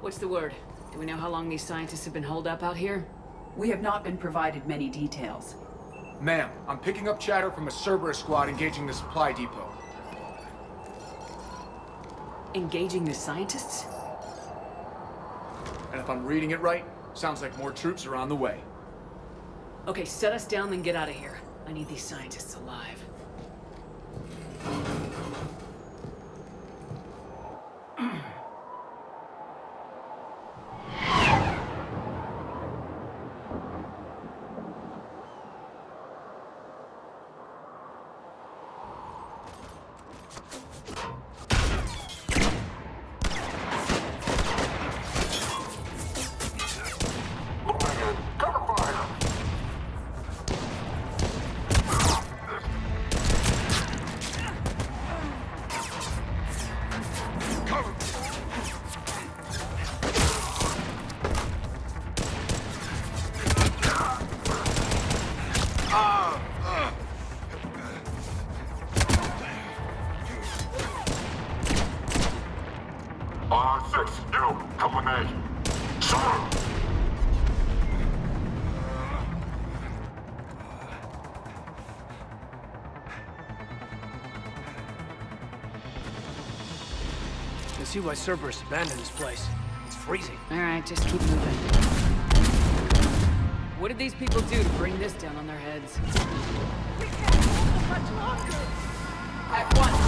What's the word? Do we know how long these scientists have been holed up out here? We have not been provided many details. Ma'am, I'm picking up chatter from a Cerberus squad engaging the supply depot. Engaging the scientists? And if I'm reading it right, sounds like more troops are on the way. Okay, set us down, then get out of here. I need these scientists alive. I see why Cerberus abandoned this place. It's freezing. Alright, just keep moving. What did these people do to bring this down on their heads? We can't hold much longer! At once!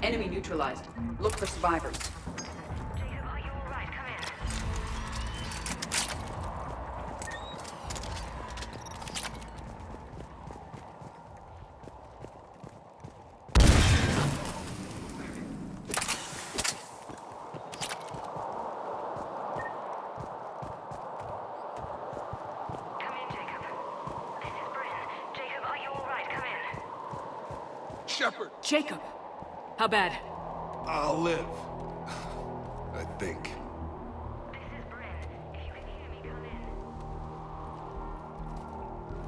Enemy neutralized. Look for survivors. Jacob, are you alright? Come in. Come in, Jacob. This is Bryn. Jacob, are you alright? Come in. Shepard, Jacob! How bad? I'll live. I think. This is Bryn. If you can hear me, come in.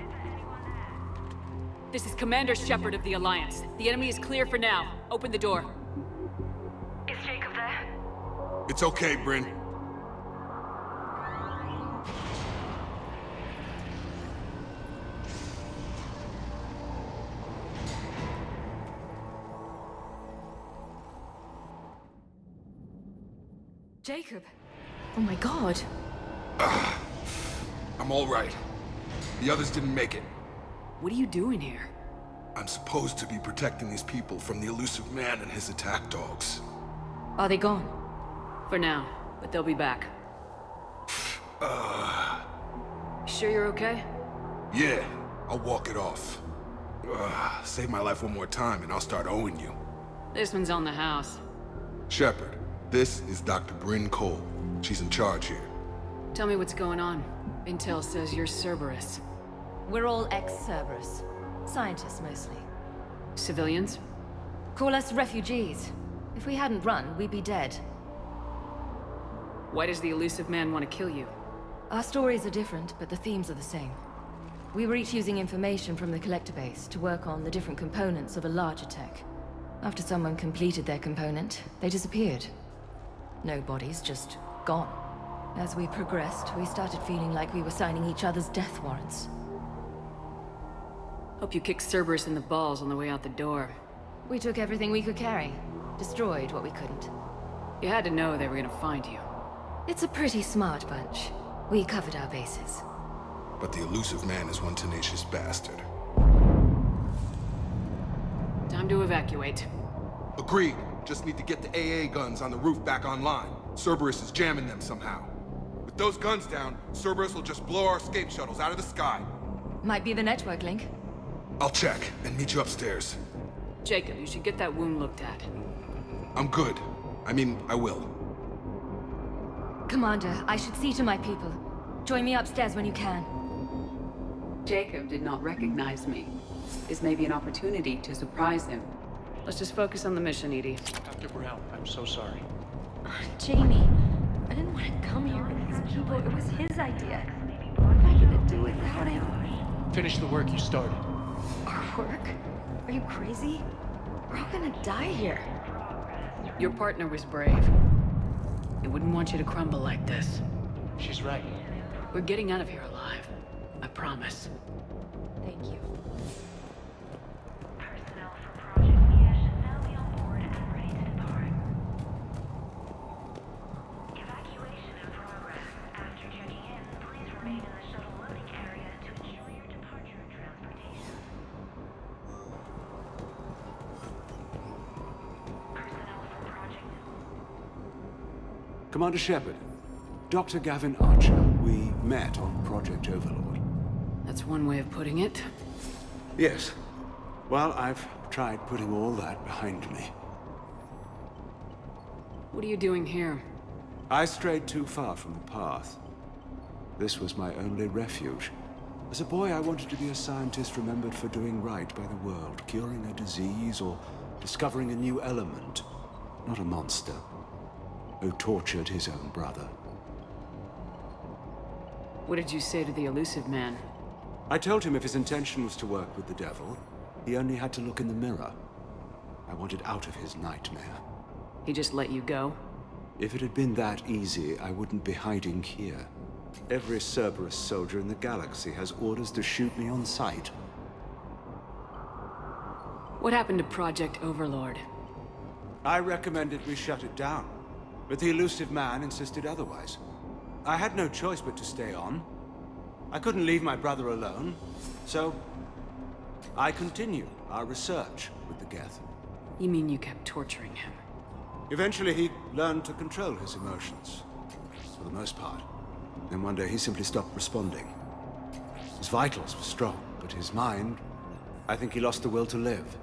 Is there anyone there? This is Commander Shepard of the Alliance. The enemy is clear for now. Open the door. Is Jacob there? It's okay, Bryn. Jacob! Oh my god. I'm all right. The others didn't make it. What are you doing here? I'm supposed to be protecting these people from the elusive man and his attack dogs. Are they gone? For now, but they'll be back. Sure you're okay? Yeah, I'll walk it off. Save my life one more time and I'll start owing you. This one's on the house. Shepard, this is Dr. Bryn Cole. She's in charge here. Tell me what's going on. Intel says you're Cerberus. We're all ex-Cerberus. Scientists, mostly. Civilians? Call us refugees. If we hadn't run, we'd be dead. Why does the elusive man want to kill you? Our stories are different, but the themes are the same. We were each using information from the collector base to work on the different components of a larger tech. After someone completed their component, they disappeared. No bodies, just gone. As we progressed, we started feeling like we were signing each other's death warrants. Hope you kicked Cerberus in the balls on the way out the door. We took everything we could carry, destroyed what we couldn't. You had to know they were gonna find you. It's a pretty smart bunch. We covered our bases. But the elusive man is one tenacious bastard. Time to evacuate. Agreed. Just need to get the AA guns on the roof back online. Cerberus is jamming them somehow. With those guns down, Cerberus will just blow our escape shuttles out of the sky. Might be the network link. I'll check and meet you upstairs. Jacob, you should get that wound looked at. I'm good. I mean, I will. Commander, I should see to my people. Join me upstairs when you can. Jacob did not recognize me. This may be an opportunity to surprise him. Let's just focus on the mission, Edie. Dr. Brown, I'm so sorry. Jamie, I didn't want to come here with these people. It was his idea. What am I gonna do without him? Finish the work you started. Our work? Are you crazy? We're all gonna die here. Your partner was brave. He wouldn't want you to crumble like this. She's right. We're getting out of here alive. I promise. Thank you. Personnel for Project Mia should now be on board and ready to depart. Evacuation in progress. After checking in, please remain in the shuttle loading area to ensure your departure and transportation. Personnel for Project... Commander Shepard, Dr. Gavin Archer, we met on Project Overlord. That's one way of putting it. Yes. Well, I've tried putting all that behind me. What are you doing here? I strayed too far from the path. This was my only refuge. As a boy, I wanted to be a scientist remembered for doing right by the world, curing a disease or discovering a new element, not a monster who tortured his own brother. What did you say to the elusive man? I told him if his intention was to work with the devil, he only had to look in the mirror. I wanted out of his nightmare. He just let you go? If it had been that easy, I wouldn't be hiding here. Every Cerberus soldier in the galaxy has orders to shoot me on sight. What happened to Project Overlord? I recommended we shut it down, but the elusive man insisted otherwise. I had no choice but to stay on. I couldn't leave my brother alone, so I continued our research with the Geth. You mean you kept torturing him? Eventually, he learned to control his emotions, for the most part. Then one day, he simply stopped responding. His vitals were strong, but his mind, I think he lost the will to live.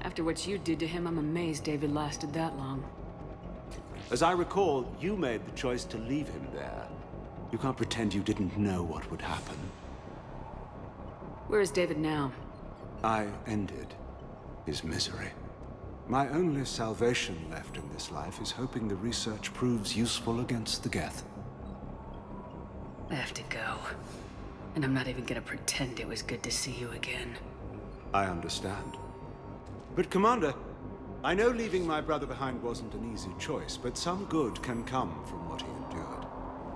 After what you did to him, I'm amazed David lasted that long. As I recall, you made the choice to leave him there. You can't pretend you didn't know what would happen. Where is David now? I ended his misery. My only salvation left in this life is hoping the research proves useful against the Geth. I have to go. And I'm not even gonna pretend it was good to see you again. I understand. But Commander, I know leaving my brother behind wasn't an easy choice, but some good can come from what he endured.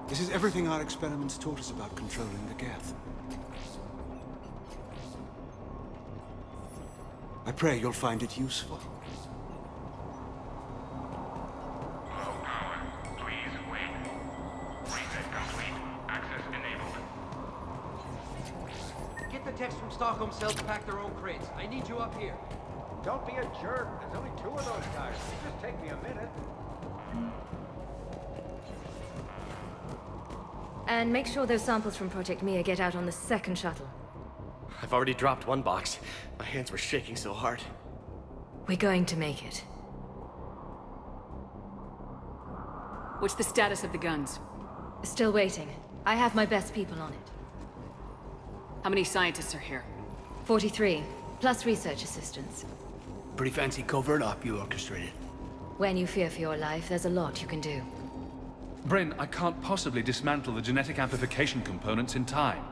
This is everything our experiments taught us about controlling the Geth. I pray you'll find it useful. Please techs from Stockholm cells pack their own crates. I need you up here. Don't be a jerk. There's only 2 of those guys. It'll just take me a minute. And make sure those samples from Project Mia get out on the second shuttle. I've already dropped one box. My hands were shaking so hard. We're going to make it. What's the status of the guns? Still waiting. I have my best people on it. How many scientists are here? 43, plus research assistants. Pretty fancy covert op you orchestrated. When you fear for your life, there's a lot you can do. Bryn, I can't possibly dismantle the genetic amplification components in time.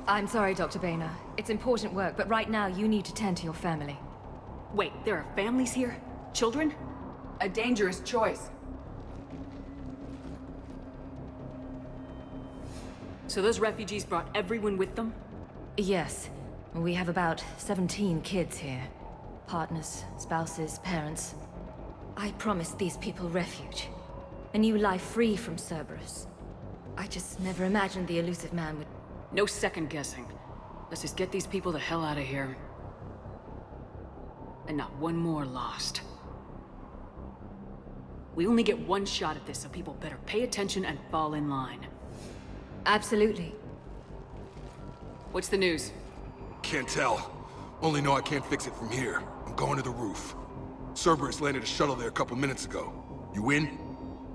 I'm sorry, Dr. Boehner. It's important work, but right now you need to tend to your family. Wait, there are families here? Children? A dangerous choice. So those refugees brought everyone with them? Yes. We have about 17 kids here. Partners, spouses, parents. I promised these people refuge. A new life free from Cerberus. I just never imagined the elusive man would... No second guessing. Let's just get these people the hell out of here. And not one more lost. We only get one shot at this, so people better pay attention and fall in line. Absolutely. What's the news? Can't tell. Only know I can't fix it from here. I'm going to the roof. Cerberus landed a shuttle there a couple minutes ago. You in?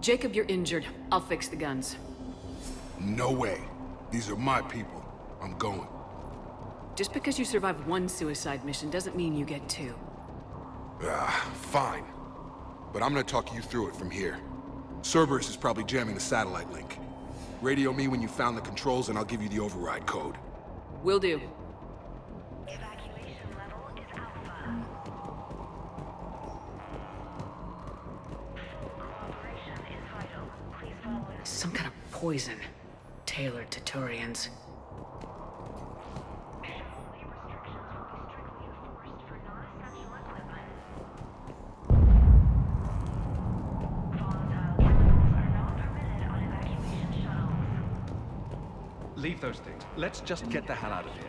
Jacob, you're injured. I'll fix the guns. No way. These are my people. I'm going. Just because you survived one suicide mission doesn't mean you get 2. Fine. But I'm gonna talk you through it from here. Cerberus is probably jamming the satellite link. Radio me when you found the controls and I'll give you the override code. Will do. Evacuation level is Alpha. Full cooperation is vital. Please follow it. Some kind of poison. Tailored to Turians. Shuttle restrictions will be strictly enforced for non-essential equipment. Volatile chemicals are not permitted on evacuation shuttles. Leave those things. Let's just get the hell out of here.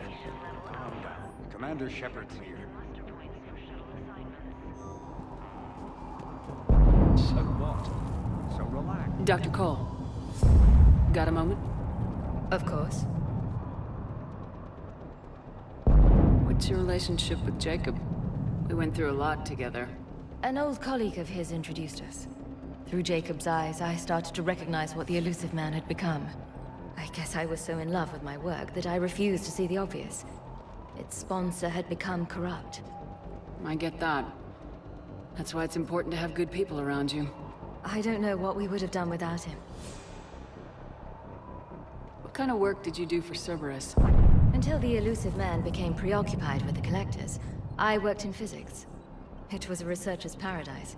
Calm down. Commander Shepard's here. Muster points for shuttle assignments. So what? So relax. Dr. Cole. Got a moment? Of course. What's your relationship with Jacob? We went through a lot together. An old colleague of his introduced us. Through Jacob's eyes, I started to recognize what the elusive man had become. I guess I was so in love with my work that I refused to see the obvious. Its sponsor had become corrupt. I get that. That's why it's important to have good people around you. I don't know what we would have done without him. What kind of work did you do for Cerberus? Until the elusive man became preoccupied with the Collectors, I worked in physics. It was a researcher's paradise.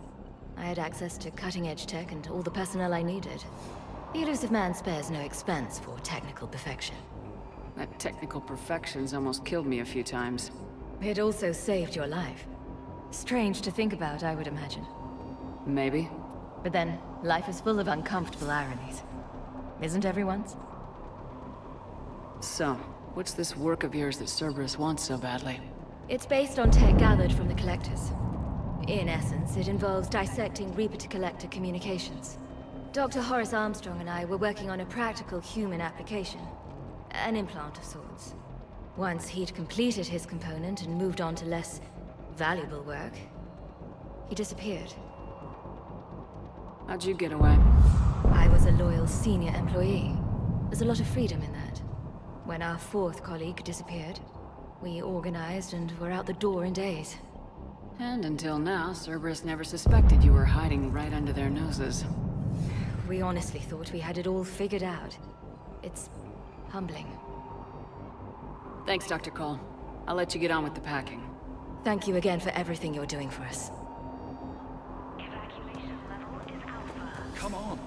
I had access to cutting-edge tech and all the personnel I needed. The elusive man spares no expense for technical perfection. That technical perfection's almost killed me a few times. It also saved your life. Strange to think about, I would imagine. Maybe. But then, life is full of uncomfortable ironies. Isn't everyone's? So, what's this work of yours that Cerberus wants so badly? It's based on tech gathered from the Collectors. In essence, it involves dissecting Reaper-to-Collector communications. Dr. Horace Armstrong and I were working on a practical human application. An implant of sorts. Once he'd completed his component and moved on to less valuable work, he disappeared. How'd you get away? I was a loyal senior employee. There's a lot of freedom in that. When our 4th colleague disappeared, we organized and were out the door in days. And until now, Cerberus never suspected you were hiding right under their noses. We honestly thought we had it all figured out. It's humbling. Thanks, Dr. Cole. I'll let you get on with the packing. Thank you again for everything you're doing for us. Evacuation level is Alpha. Come on.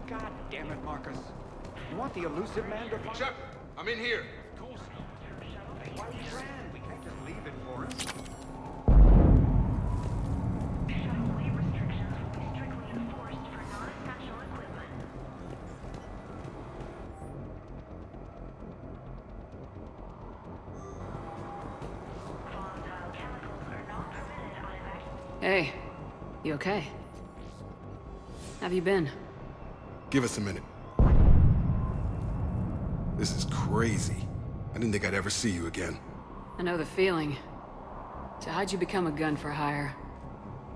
God damn it, Marcus. You want the elusive man to find... Shepard, I'm in here. Of course not. Why we ran? We can't just leave it for him. Shuttle restrictions will be strictly enforced for non-essential equipment. Hey, you okay? Have you been? Give us a minute. This is crazy. I didn't think I'd ever see you again. I know the feeling. So how'd you become a gun for hire?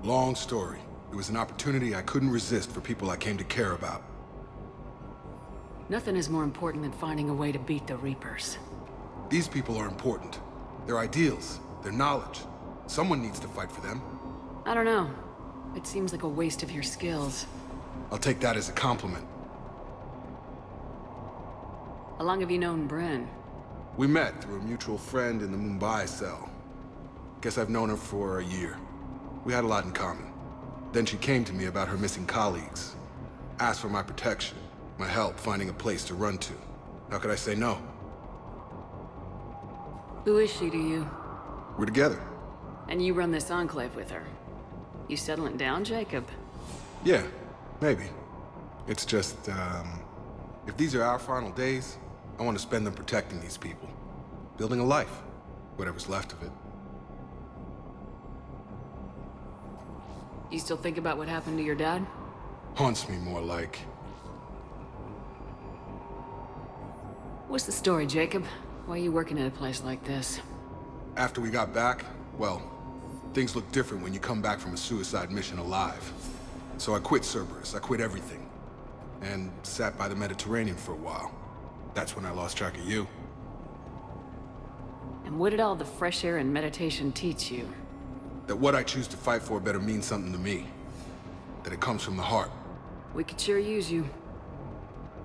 Long story. It was an opportunity I couldn't resist for people I came to care about. Nothing is more important than finding a way to beat the Reapers. These people are important. Their ideals, their knowledge. Someone needs to fight for them. I don't know. It seems like a waste of your skills. I'll take that as a compliment. How long have you known Bryn? We met through a mutual friend in the Mumbai cell. Guess I've known her for a year. We had a lot in common. Then she came to me about her missing colleagues. Asked for my protection, my help finding a place to run to. How could I say no? Who is she to you? We're together. And you run this enclave with her. You settling down, Jacob? Yeah, maybe. It's just, if these are our final days, I want to spend them protecting these people. Building a life. Whatever's left of it. You still think about what happened to your dad? Haunts me more like. What's the story, Jacob? Why are you working at a place like this? After we got back, well, things look different when you come back from a suicide mission alive. So I quit Cerberus, I quit everything. And sat by the Mediterranean for a while. That's when I lost track of you. And what did all the fresh air and meditation teach you? That what I choose to fight for better mean something to me. That it comes from the heart. We could sure use you.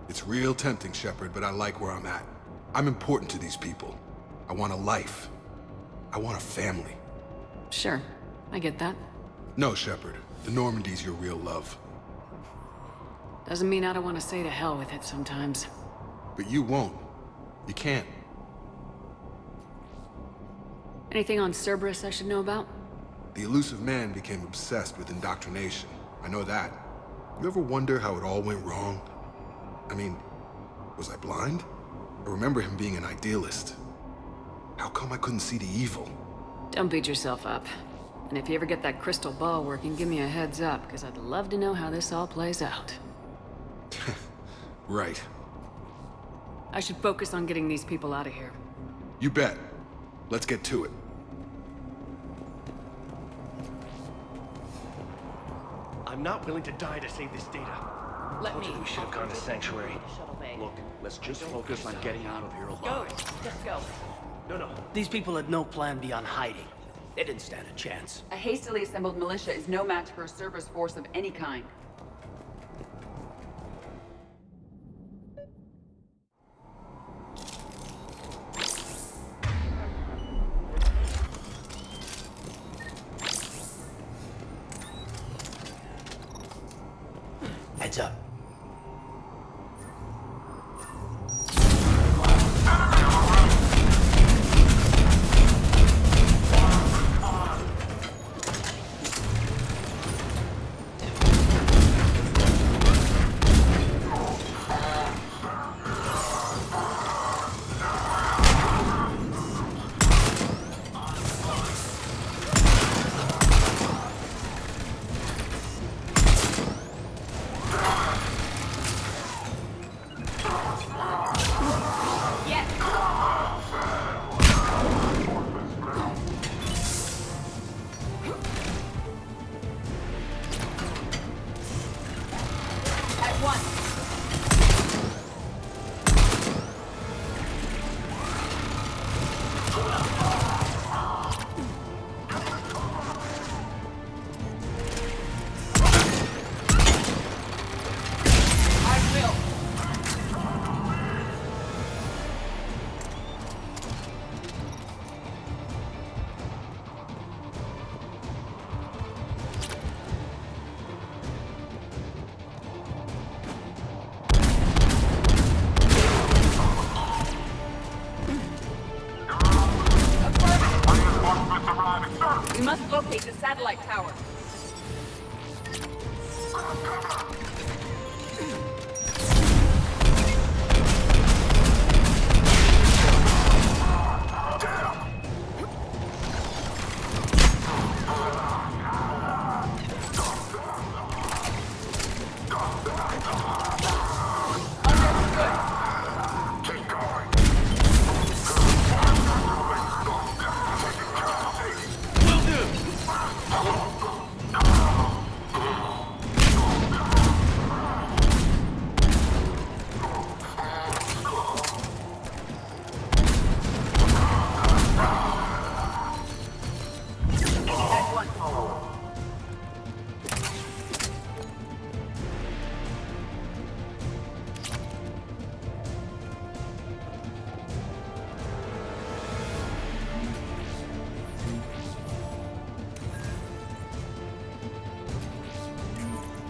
It's real tempting, Shepard, but I like where I'm at. I'm important to these people. I want a life. I want a family. Sure, I get that. No, Shepard. The Normandy's your real love. Doesn't mean I don't want to say to hell with it sometimes. But you won't. You can't. Anything on Cerberus I should know about? The elusive man became obsessed with indoctrination. I know that. You ever wonder how it all went wrong? I mean, was I blind? I remember him being an idealist. How come I couldn't see the evil? Don't beat yourself up. And if you ever get that crystal ball working, give me a heads up, because I'd love to know how this all plays out. Right. I should focus on getting these people out of here. You bet. Let's get to it. I'm not willing to die to save this data. Let me. We should have gone to Sanctuary. Look, let's just focus on getting out of here alive. Go. Just go. No. These people had no plan beyond hiding. They didn't stand a chance. A hastily assembled militia is no match for a Cerberus force of any kind. Heads up. We must locate the satellite tower.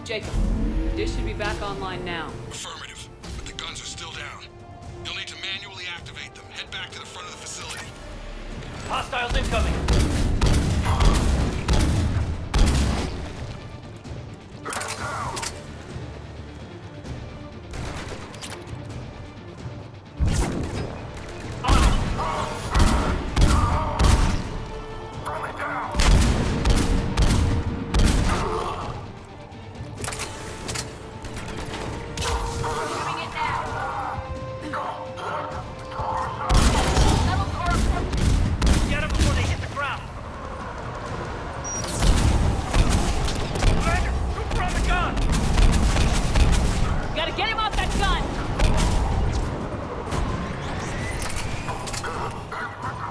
Jacob, dish should be back online now. Affirmative, but the guns are still down. You'll need to manually activate them. Head back to the front of the facility. Hostiles incoming!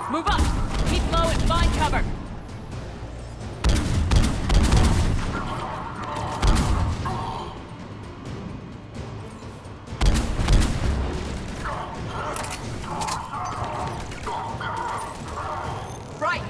Move up! Keep low and find cover! Right!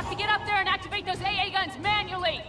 To get up there and activate those AA guns manually!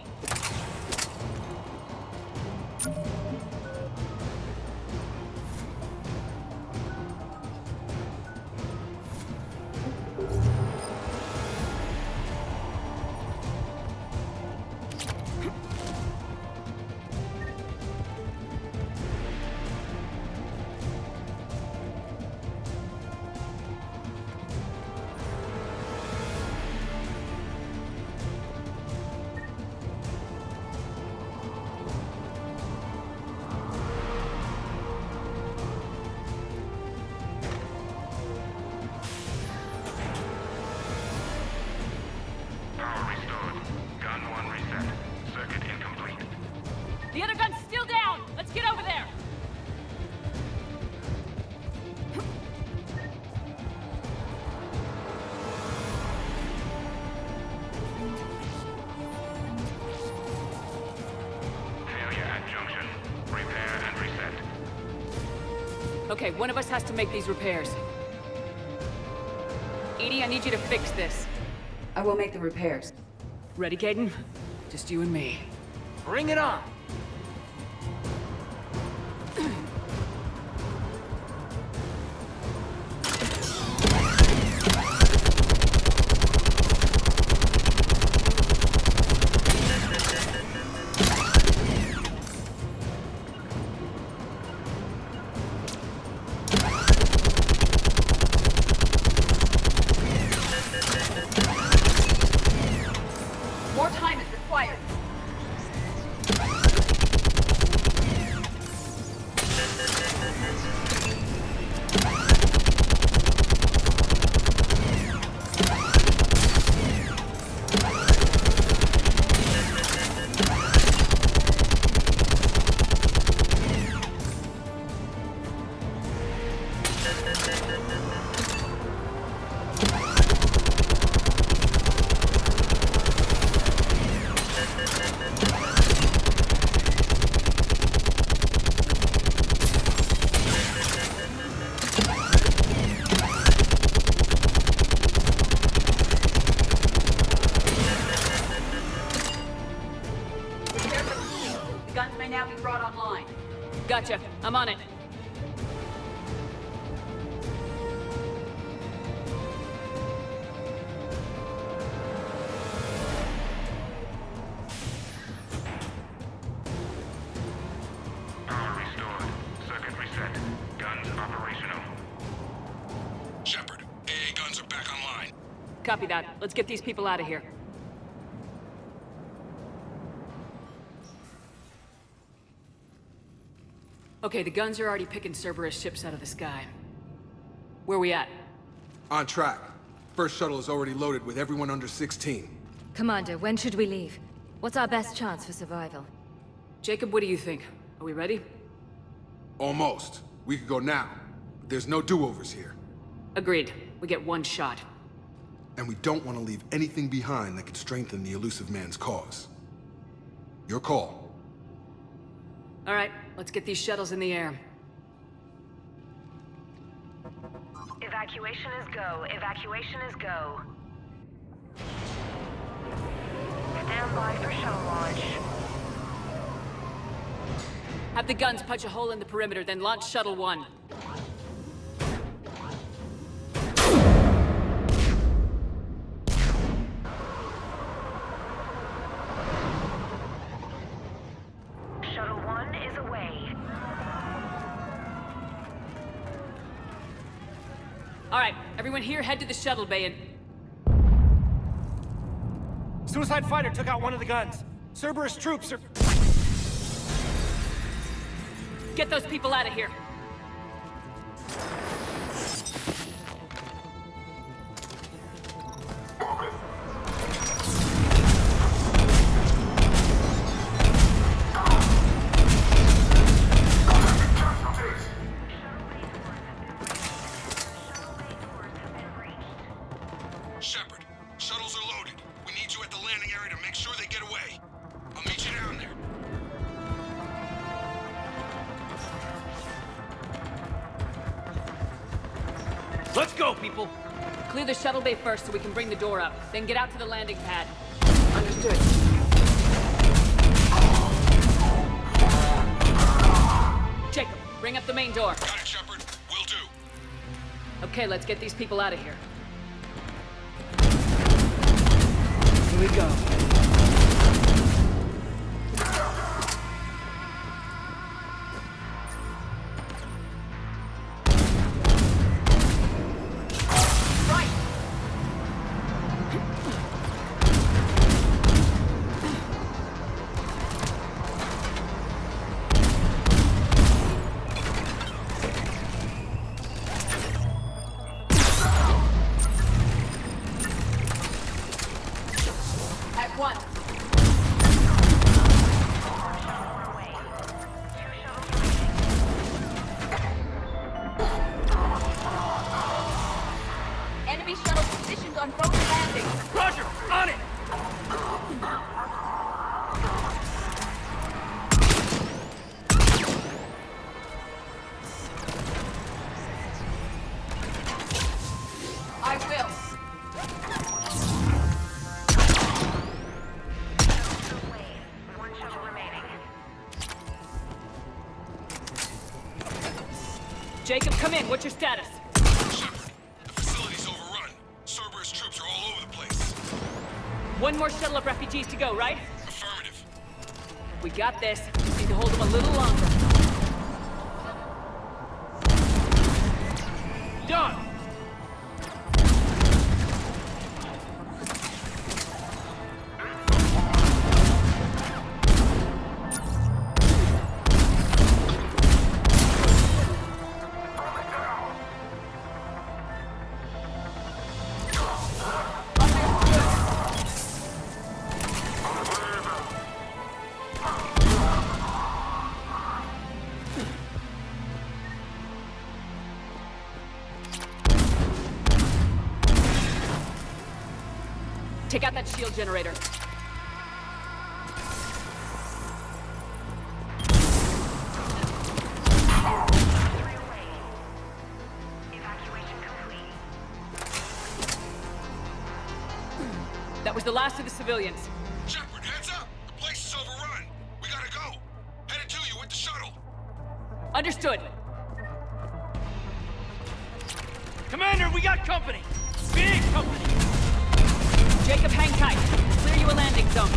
The other gun's still down! Let's get over there! Failure at junction. Repair and reset. Okay, one of us has to make these repairs. Edie, I need you to fix this. I will make the repairs. Ready, Caden? Just you and me. Bring it on! More time is required. Gotcha. I'm on it. Power restored. Circuit reset. Guns operational. Shepard, AA guns are back online. Copy that. Let's get these people out of here. Okay, the guns are already picking Cerberus ships out of the sky. Where we at? On track. First shuttle is already loaded with everyone under 16. Commander, when should we leave? What's our best chance for survival? Jacob, what do you think? Are we ready? Almost. We could go now, but there's no do-overs here. Agreed. We get one shot. And we don't want to leave anything behind that could strengthen the elusive man's cause. Your call. All right, let's get these shuttles in the air. Evacuation is go. Evacuation is go. Stand by for shuttle launch. Have the guns punch a hole in the perimeter, then launch Shuttle 1. Shuttle 1 is away. All right, everyone here, head to the shuttle bay and... Suicide fighter took out one of the guns. Cerberus troops are... Get those people out of here. Shepard, shuttles are loaded. We need you at the landing area to make sure they get away. I'll meet you down there. Let's go, people! Clear the shuttle bay first so we can bring the door up. Then get out to the landing pad. Understood. Jacob, bring up the main door. Got it, Shepard. Will do. Okay, let's get these people out of here. Here we go. At once. Enemy shuttle positioned on both landings. Roger! On it! I will. One shuttle remaining. Jacob, come in. What's your status? Shepard, the facility's overrun. Cerberus troops are all over the place. One more shuttle of refugees to go, right? Affirmative. We got this. Just need to hold them a little longer. Done! Take out that shield generator. That was the last of the civilians. Shepard, heads up! The place is overrun! We gotta go! Headed to you with the shuttle! Understood. Commander, we got company! Big company! Jacob, hang tight. Clear you a landing zone.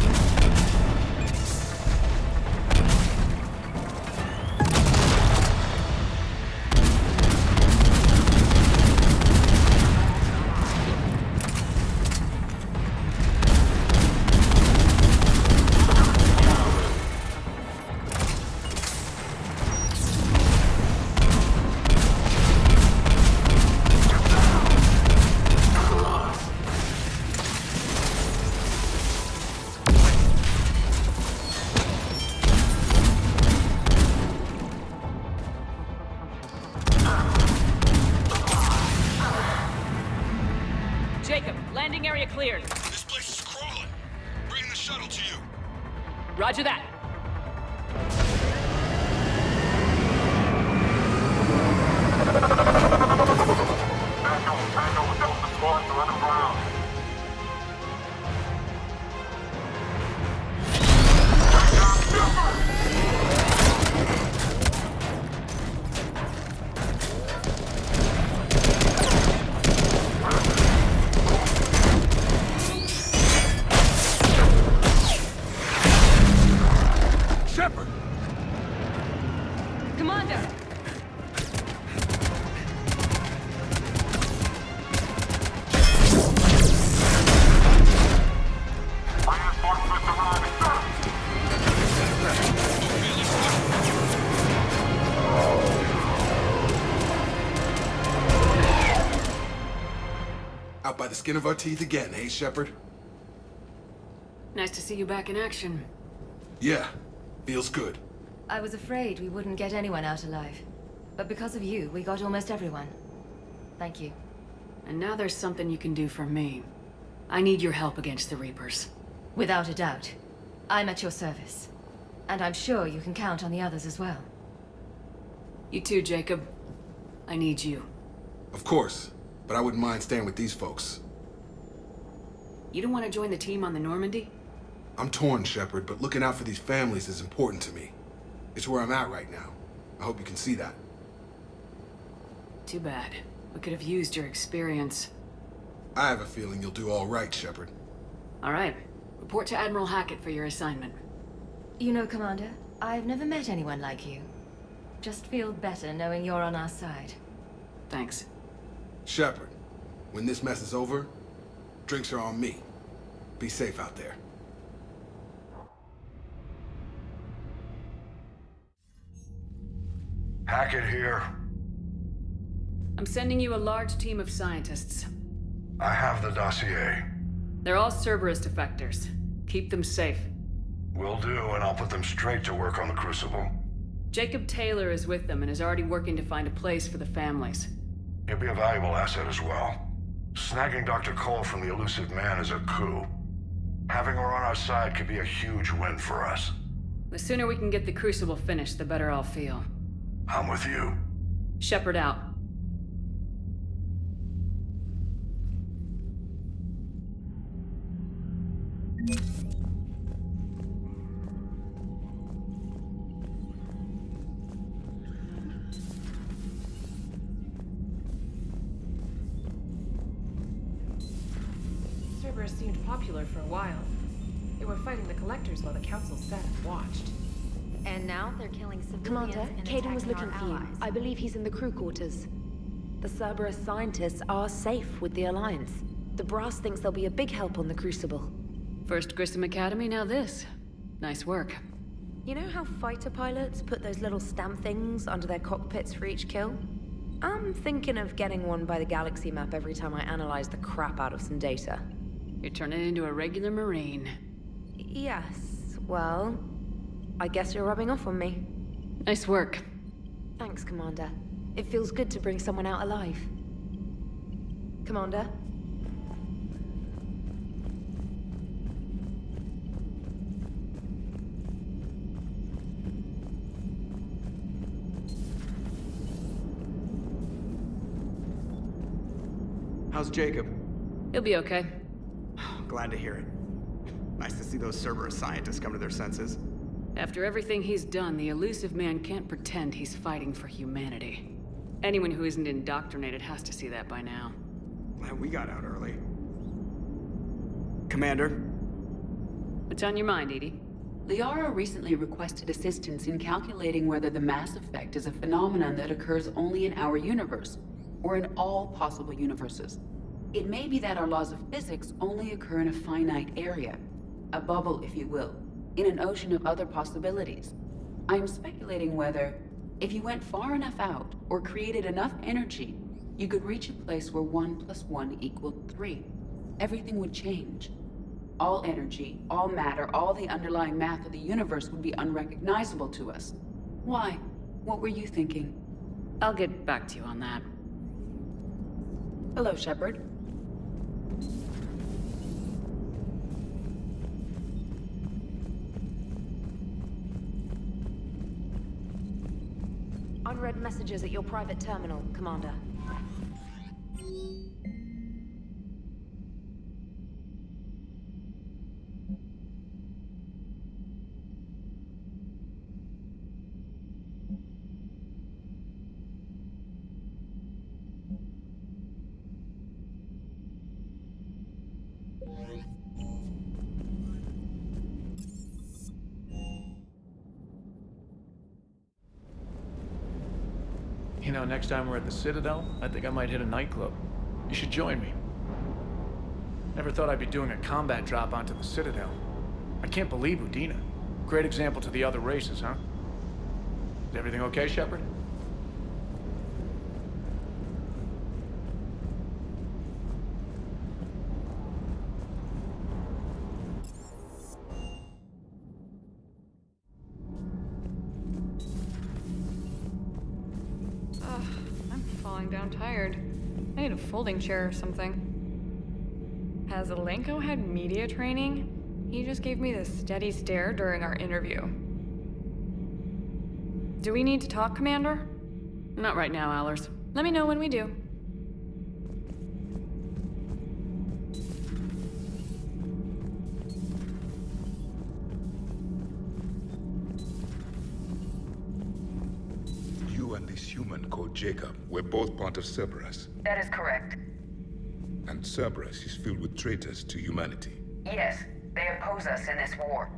Jacob, landing area cleared. This place is crawling. Bringing the shuttle to you. Roger that. Shepard! Commander! Out by the skin of our teeth again, eh, Shepard? Nice to see you back in action. Yeah, feels good. I was afraid we wouldn't get anyone out alive. But because of you, we got almost everyone. Thank you. And now there's something you can do for me. I need your help against the Reapers. Without a doubt. I'm at your service. And I'm sure you can count on the others as well. You too, Jacob. I need you. Of course, but I wouldn't mind staying with these folks. You don't want to join the team on the Normandy? I'm torn, Shepard, but looking out for these families is important to me. It's where I'm at right now. I hope you can see that. Too bad. We could have used your experience. I have a feeling you'll do all right, Shepard. All right. Report to Admiral Hackett for your assignment. You know, Commander, I've never met anyone like you. Just feel better knowing you're on our side. Thanks. Shepard, when this mess is over, drinks are on me. Be safe out there. Hackett here. I'm sending you a large team of scientists. I have the dossier. They're all Cerberus defectors. Keep them safe. Will do, and I'll put them straight to work on the Crucible. Jacob Taylor is with them and is already working to find a place for the families. He'll be a valuable asset as well. Snagging Dr. Cole from the elusive man is a coup. Having her on our side could be a huge win for us. The sooner we can get the Crucible finished, the better I'll feel. I'm with you. Shepard out. Cerberus seemed popular for a while. They were fighting the Collectors while the Council sat and watched. And now they're killing civilians Commander, and Caden was attacking looking our for you. allies. I believe he's in the crew quarters. The Cerberus scientists are safe with the Alliance. The Brass thinks they'll be a big help on the Crucible. First Grissom Academy, now this. Nice work. You know how fighter pilots put those little stamp things under their cockpits for each kill? I'm thinking of getting one by the galaxy map every time I analyze the crap out of some data. You're turning into a regular Marine. Yes, well, I guess you're rubbing off on me. Nice work. Thanks, Commander. It feels good to bring someone out alive. Commander? How's Jacob? He'll be okay. Glad to hear it. Nice to see those Cerberus scientists come to their senses. After everything he's done, the elusive man can't pretend he's fighting for humanity. Anyone who isn't indoctrinated has to see that by now. Glad we got out early. Commander? What's on your mind, Edie? Liara recently requested assistance in calculating whether the mass effect is a phenomenon that occurs only in our universe, or in all possible universes. It may be that our laws of physics only occur in a finite area, a bubble, if you will, in an ocean of other possibilities. I'm speculating whether, if you went far enough out, or created enough energy, you could reach a place where 1 + 1 = 3. Everything would change. All energy, all matter, all the underlying math of the universe would be unrecognizable to us. Why? What were you thinking? I'll get back to you on that. Hello, Shepard. Unread messages at your private terminal, Commander. You know, next time we're at the Citadel, I think I might hit a nightclub. You should join me. Never thought I'd be doing a combat drop onto the Citadel. I can't believe Udina. Great example to the other races, huh? Is everything okay, Shepard? I'm falling down tired. I need a folding chair or something. Has Alenko had media training? He just gave me this steady stare during our interview. Do we need to talk, Commander? Not right now, Allers. Let me know when we do. You and this human called Jacob were both part of Cerberus. That is correct. And Cerberus is filled with traitors to humanity. Yes, they oppose us in this war.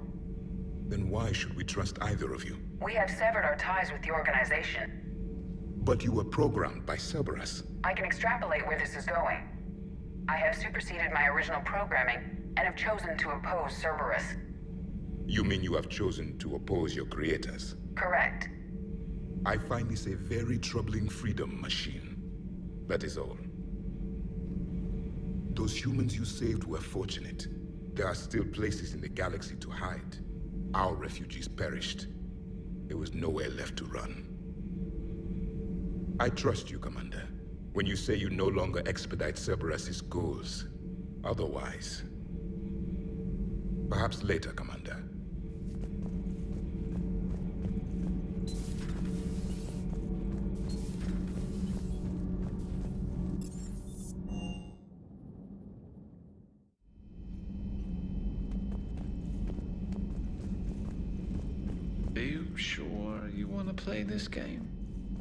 Then why should we trust either of you? We have severed our ties with the organization. But you were programmed by Cerberus. I can extrapolate where this is going. I have superseded my original programming and have chosen to oppose Cerberus. You mean you have chosen to oppose your creators? Correct. I find this a very troubling freedom machine. That is all. Those humans you saved were fortunate. There are still places in the galaxy to hide. Our refugees perished. There was nowhere left to run. I trust you, Commander, when you say you no longer expedite Cerberus's goals. Otherwise... Perhaps later, Commander. Are you sure you want to play this game?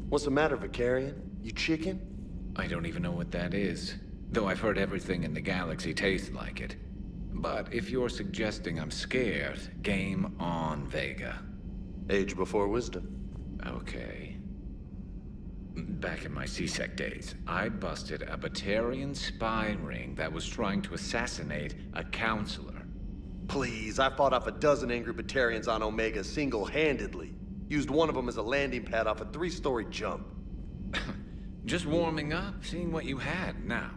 What's the matter, Vicarian? You chicken? I don't even know what that is, though I've heard everything in the galaxy tastes like it. But if you're suggesting I'm scared, game on, Vega. Age before wisdom. Okay. Back in my C-Sec days, I busted a Batarian spy ring that was trying to assassinate a counselor. Please, I fought off a dozen angry Batarians on Omega single-handedly. Used one of them as a landing pad off a 3-story jump. Just warming up, seeing what you had. Now,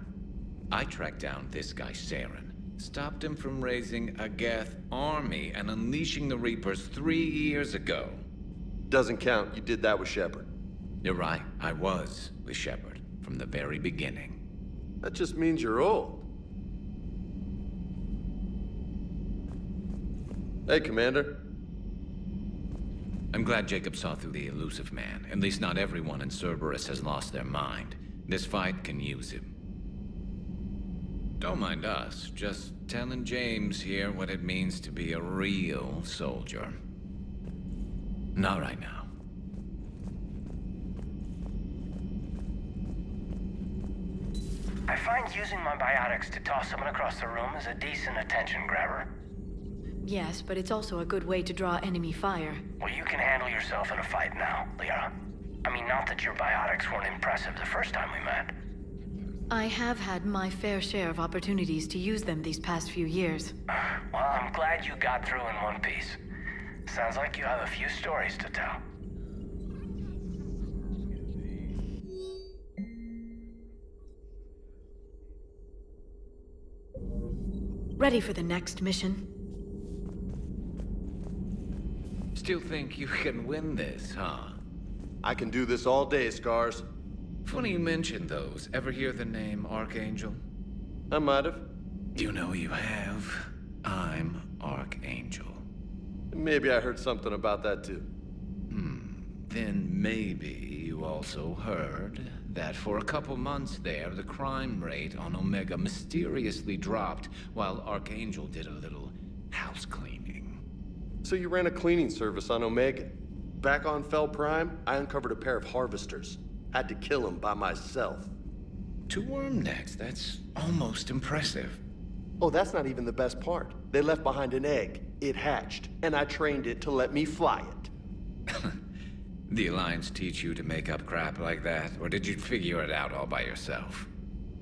I tracked down this guy, Saren. Stopped him from raising a Geth army and unleashing the Reapers 3 years ago. Doesn't count. You did that with Shepard. You're right. I was with Shepard from the very beginning. That just means you're old. Hey, Commander. I'm glad Jacob saw through the elusive man. At least not everyone in Cerberus has lost their mind. This fight can use him. Don't mind us. Just telling James here what it means to be a real soldier. Not right now. I find using my biotics to toss someone across the room is a decent attention grabber. Yes, but it's also a good way to draw enemy fire. Well, you can handle yourself in a fight now, Liara. I mean, not that your biotics weren't impressive the first time we met. I have had my fair share of opportunities to use them these past few years. Well, I'm glad you got through in one piece. Sounds like you have a few stories to tell. Ready for the next mission? Still think you can win this, huh? I can do this all day, Scars. Funny you mentioned those. Ever hear the name Archangel? I might have. You know you have. I'm Archangel. Maybe I heard something about that too. Then maybe you also heard that for a couple months there, the crime rate on Omega mysteriously dropped while Archangel did a little house cleaning. So you ran a cleaning service on Omega. Back on Fel Prime, I uncovered a pair of harvesters. Had to kill them by myself. 2 worm necks, that's almost impressive. Oh, that's not even the best part. They left behind an egg. It hatched, and I trained it to let me fly it. The Alliance teach you to make up crap like that, or did you figure it out all by yourself?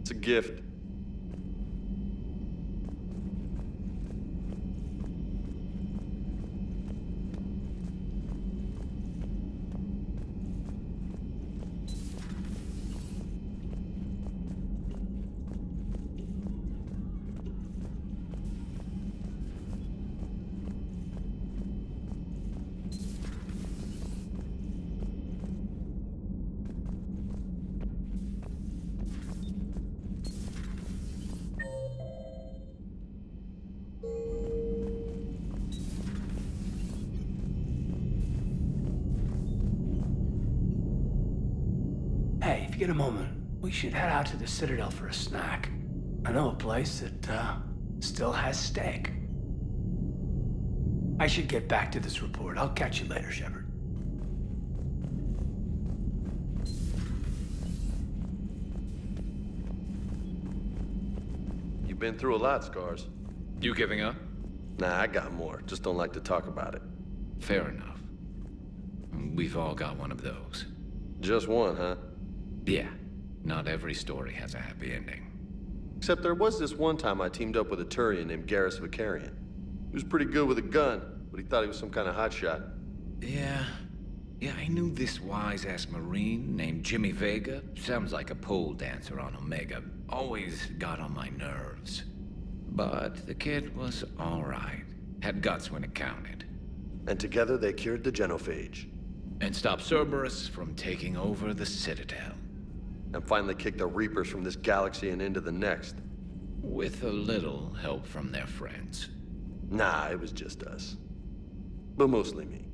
It's a gift. Hey, if you get a moment, we should head out to the Citadel for a snack. I know a place that, still has steak. I should get back to this report. I'll catch you later, Shepard. You've been through a lot, Scars. You giving up? Nah, I got more. Just don't like to talk about it. Fair enough. We've all got one of those. Just one, huh? Yeah. Not every story has a happy ending. Except there was this one time I teamed up with a Turian named Garrus Vicarian. He was pretty good with a gun, but he thought he was some kind of hotshot. Yeah, I knew this wise-ass Marine named Jimmy Vega. Sounds like a pole dancer on Omega. Always got on my nerves. But the kid was all right. Had guts when it counted. And together they cured the genophage. And stopped Cerberus from taking over the Citadel. And finally kicked the Reapers from this galaxy and into the next. With a little help from their friends. Nah, it was just us. But mostly me.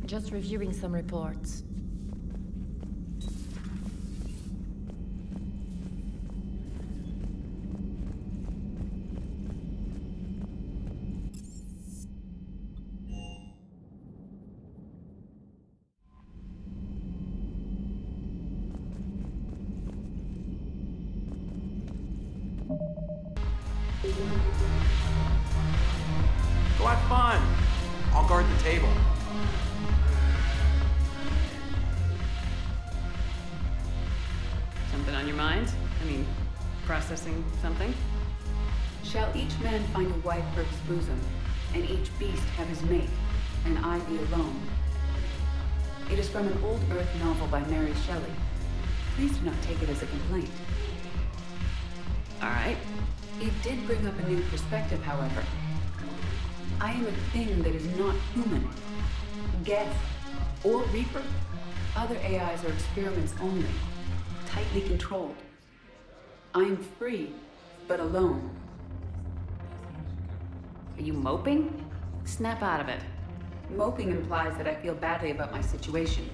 Just reviewing some reports. Go have fun. I'll guard the table. Something on your mind? I mean, processing something? Shall each man find a wife for his bosom, and each beast have his mate, and I be alone? It is from an old Earth novel by Mary Shelley. Please do not take it as a complaint. All right. It did bring up a new perspective, however. I am a thing that is not human. Geth or Reaper, other AIs are experiments only, tightly controlled. I am free, but alone. Are you moping? Snap out of it. Moping implies that I feel badly about my situation.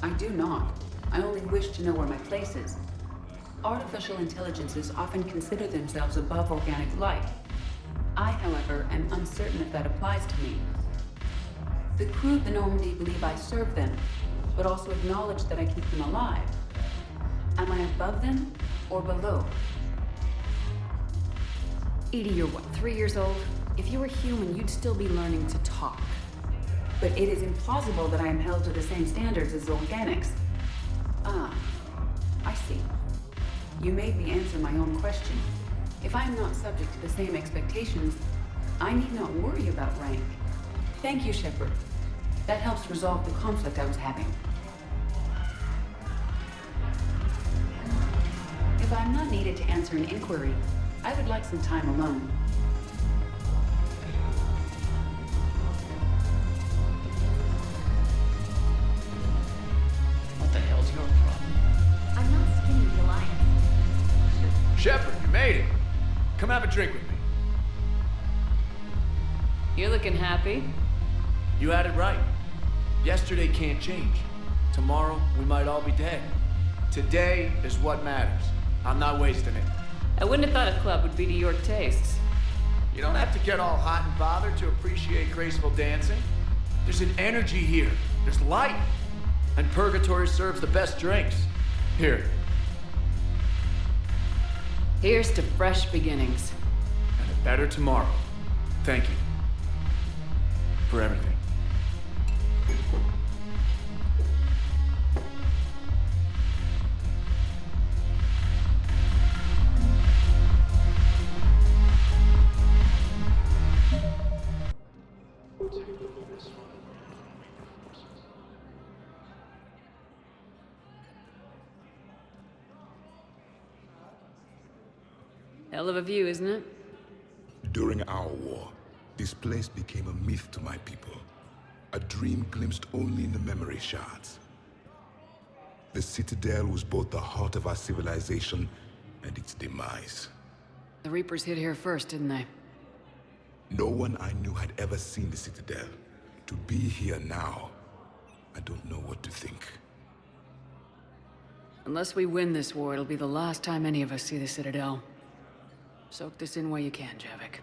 I do not. I only wish to know where my place is. Artificial intelligences often consider themselves above organic life. I, however, am uncertain if that applies to me. The crew of the Normandy believe I serve them, but also acknowledge that I keep them alive. Am I above them or below? Edie, you're what, 3 years old? If you were human, you'd still be learning to talk. But it is implausible that I am held to the same standards as organics. Ah, I see. You made me answer my own question. If I am not subject to the same expectations, I need not worry about rank. Thank you, Shepard. That helps resolve the conflict I was having. If I'm not needed to answer an inquiry, I would like some time alone. What the hell's your problem? I'm not skinning the Alliance. Shepard, you made it. Come have a drink with me. You're looking happy. You had it right. Yesterday can't change. Tomorrow, we might all be dead. Today is what matters. I'm not wasting it. I wouldn't have thought a club would be to your tastes. You don't have to get all hot and bothered to appreciate graceful dancing. There's an energy here. There's light. And Purgatory serves the best drinks. Here. Here's to fresh beginnings. And a better tomorrow. Thank you. For everything. Hell of a view, isn't it? During our war, this place became a myth to my people. A dream glimpsed only in the memory shards. The Citadel was both the heart of our civilization and its demise. The Reapers hit here first, didn't they? No one I knew had ever seen the Citadel. To be here now, I don't know what to think. Unless we win this war, it'll be the last time any of us see the Citadel. Soak this in while you can, Javik.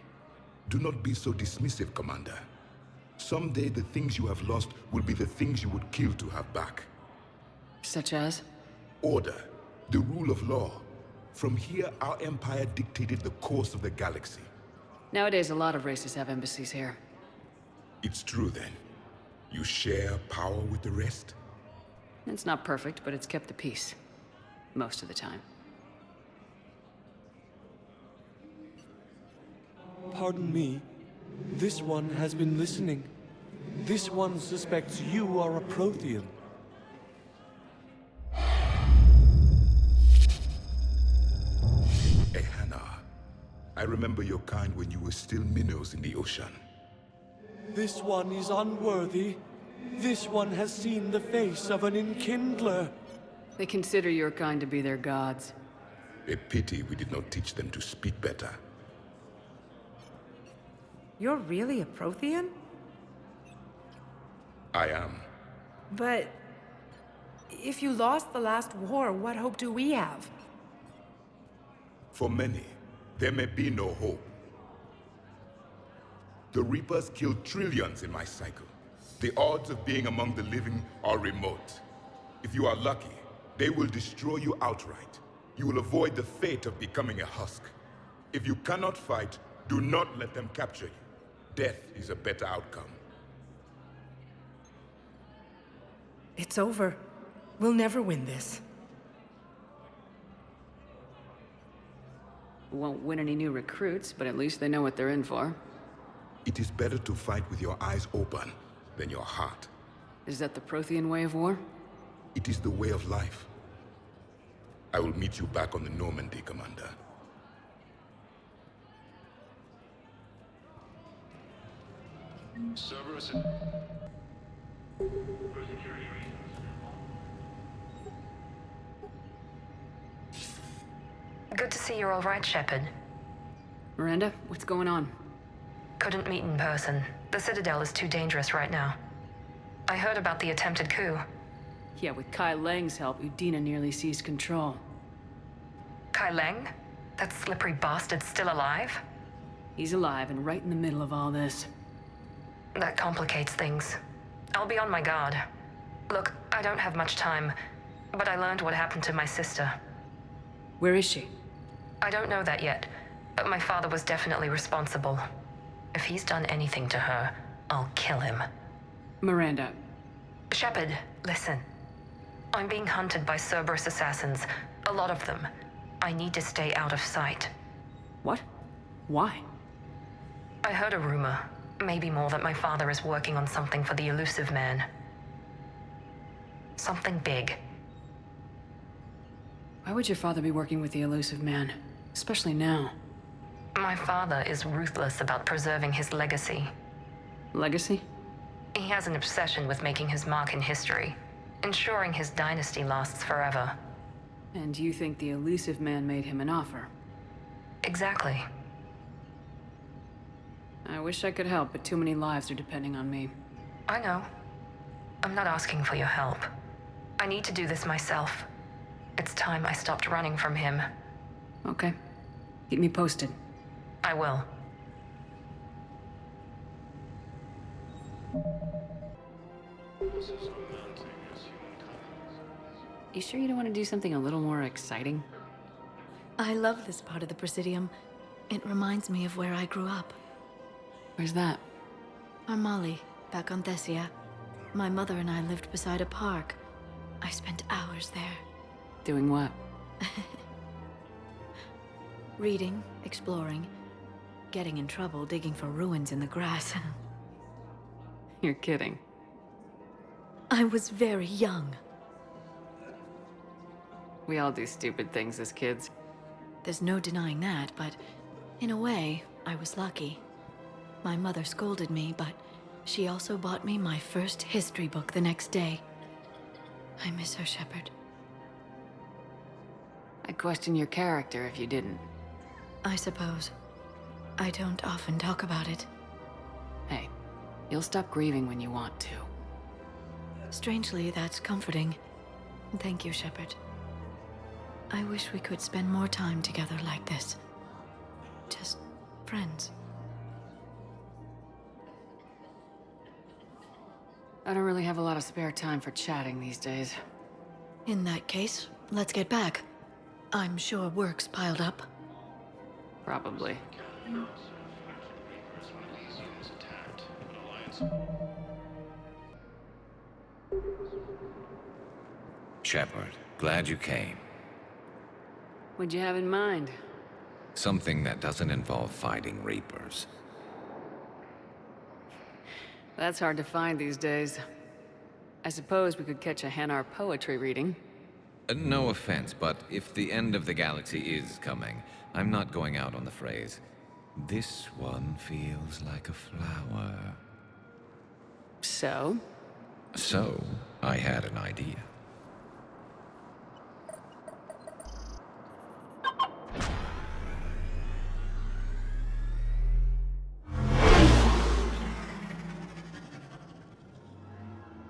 Do not be so dismissive, Commander. Someday the things you have lost will be the things you would kill to have back. Such as? Order, the rule of law. From here, our empire dictated the course of the galaxy. Nowadays, a lot of races have embassies here. It's true then. You share power with the rest? It's not perfect, but it's kept the peace. Most of the time. Pardon me. This one has been listening. This one suspects you are a Prothean. Ehana, I remember your kind when you were still minnows in the ocean. This one is unworthy. This one has seen the face of an enkindler. They consider your kind to be their gods. A pity we did not teach them to speak better. You're really a Prothean? I am. But if you lost the last war, what hope do we have? For many, there may be no hope. The Reapers killed trillions in my cycle. The odds of being among the living are remote. If you are lucky, they will destroy you outright. You will avoid the fate of becoming a husk. If you cannot fight, do not let them capture you. Death is a better outcome. It's over. We'll never win this. Won't win any new recruits, but at least they know what they're in for. It is better to fight with your eyes open than your heart. Is that the Prothean way of war? It is the way of life. I will meet you back on the Normandy, Commander. Cerberus. Good to see you're all right, Shepard. Miranda, what's going on? Couldn't meet in person. The Citadel is too dangerous right now. I heard about the attempted coup. Yeah, with Kai Lang's help, Udina nearly seized control. Kai Leng? That slippery bastard's still alive? He's alive and right in the middle of all this. That complicates things. I'll be on my guard. Look, I don't have much time, but I learned what happened to my sister. Where is she? I don't know that yet, but my father was definitely responsible. If he's done anything to her, I'll kill him. Miranda. Shepard, listen. I'm being hunted by Cerberus assassins. A lot of them. I need to stay out of sight. What? Why? I heard a rumor, maybe more, that my father is working on something for the Elusive Man. Something big. Why would your father be working with the Elusive Man? Especially now. My father is ruthless about preserving his legacy. Legacy? He has an obsession with making his mark in history, ensuring his dynasty lasts forever. And you think the Elusive Man made him an offer? Exactly. I wish I could help, but too many lives are depending on me. I know. I'm not asking for your help. I need to do this myself. It's time I stopped running from him. Okay. Keep me posted. I will. You sure you don't want to do something a little more exciting? I love this part of the Presidium. It reminds me of where I grew up. Where's that? Armali, back on Thessia. My mother and I lived beside a park. I spent hours there. Doing what? Reading, exploring, getting in trouble digging for ruins in the grass. You're kidding. I was very young. We all do stupid things as kids. There's no denying that, but in a way, I was lucky. My mother scolded me, but she also bought me my first history book the next day. I miss her, Shepard. I'd question your character if you didn't. I suppose. I don't often talk about it. Hey, you'll stop grieving when you want to. Strangely, that's comforting. Thank you, Shepard. I wish we could spend more time together like this. Just friends. I don't really have a lot of spare time for chatting these days. In that case, let's get back. I'm sure work's piled up. Probably. Shepard, glad you came. What'd you have in mind? Something that doesn't involve fighting Reapers. That's hard to find these days. I suppose we could catch a Hanar poetry reading. No offense, but if the end of the galaxy is coming, I'm not going out on the phrase, "This one feels like a flower." So? So, I had an idea.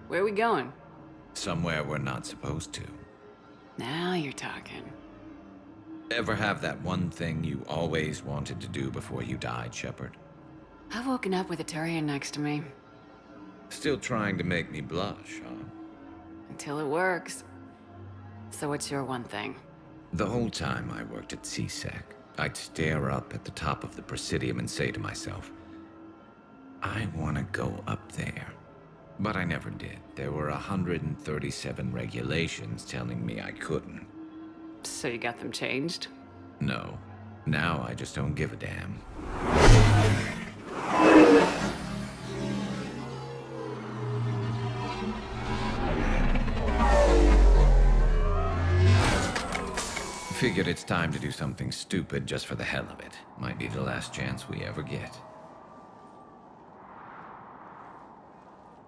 Where are we going? Somewhere we're not supposed to. Now you're talking. Ever have that one thing you always wanted to do before you died, Shepard? I've woken up with a Turian next to me. Still trying to make me blush, huh? Until it works. So what's your one thing? The whole time I worked at CSEC, I'd stare up at the top of the Presidium and say to myself, I want to go up there. But I never did. There were 137 regulations telling me I couldn't. So you got them changed? No. Now I just don't give a damn. Figured it's time to do something stupid just for the hell of it. Might be the last chance we ever get.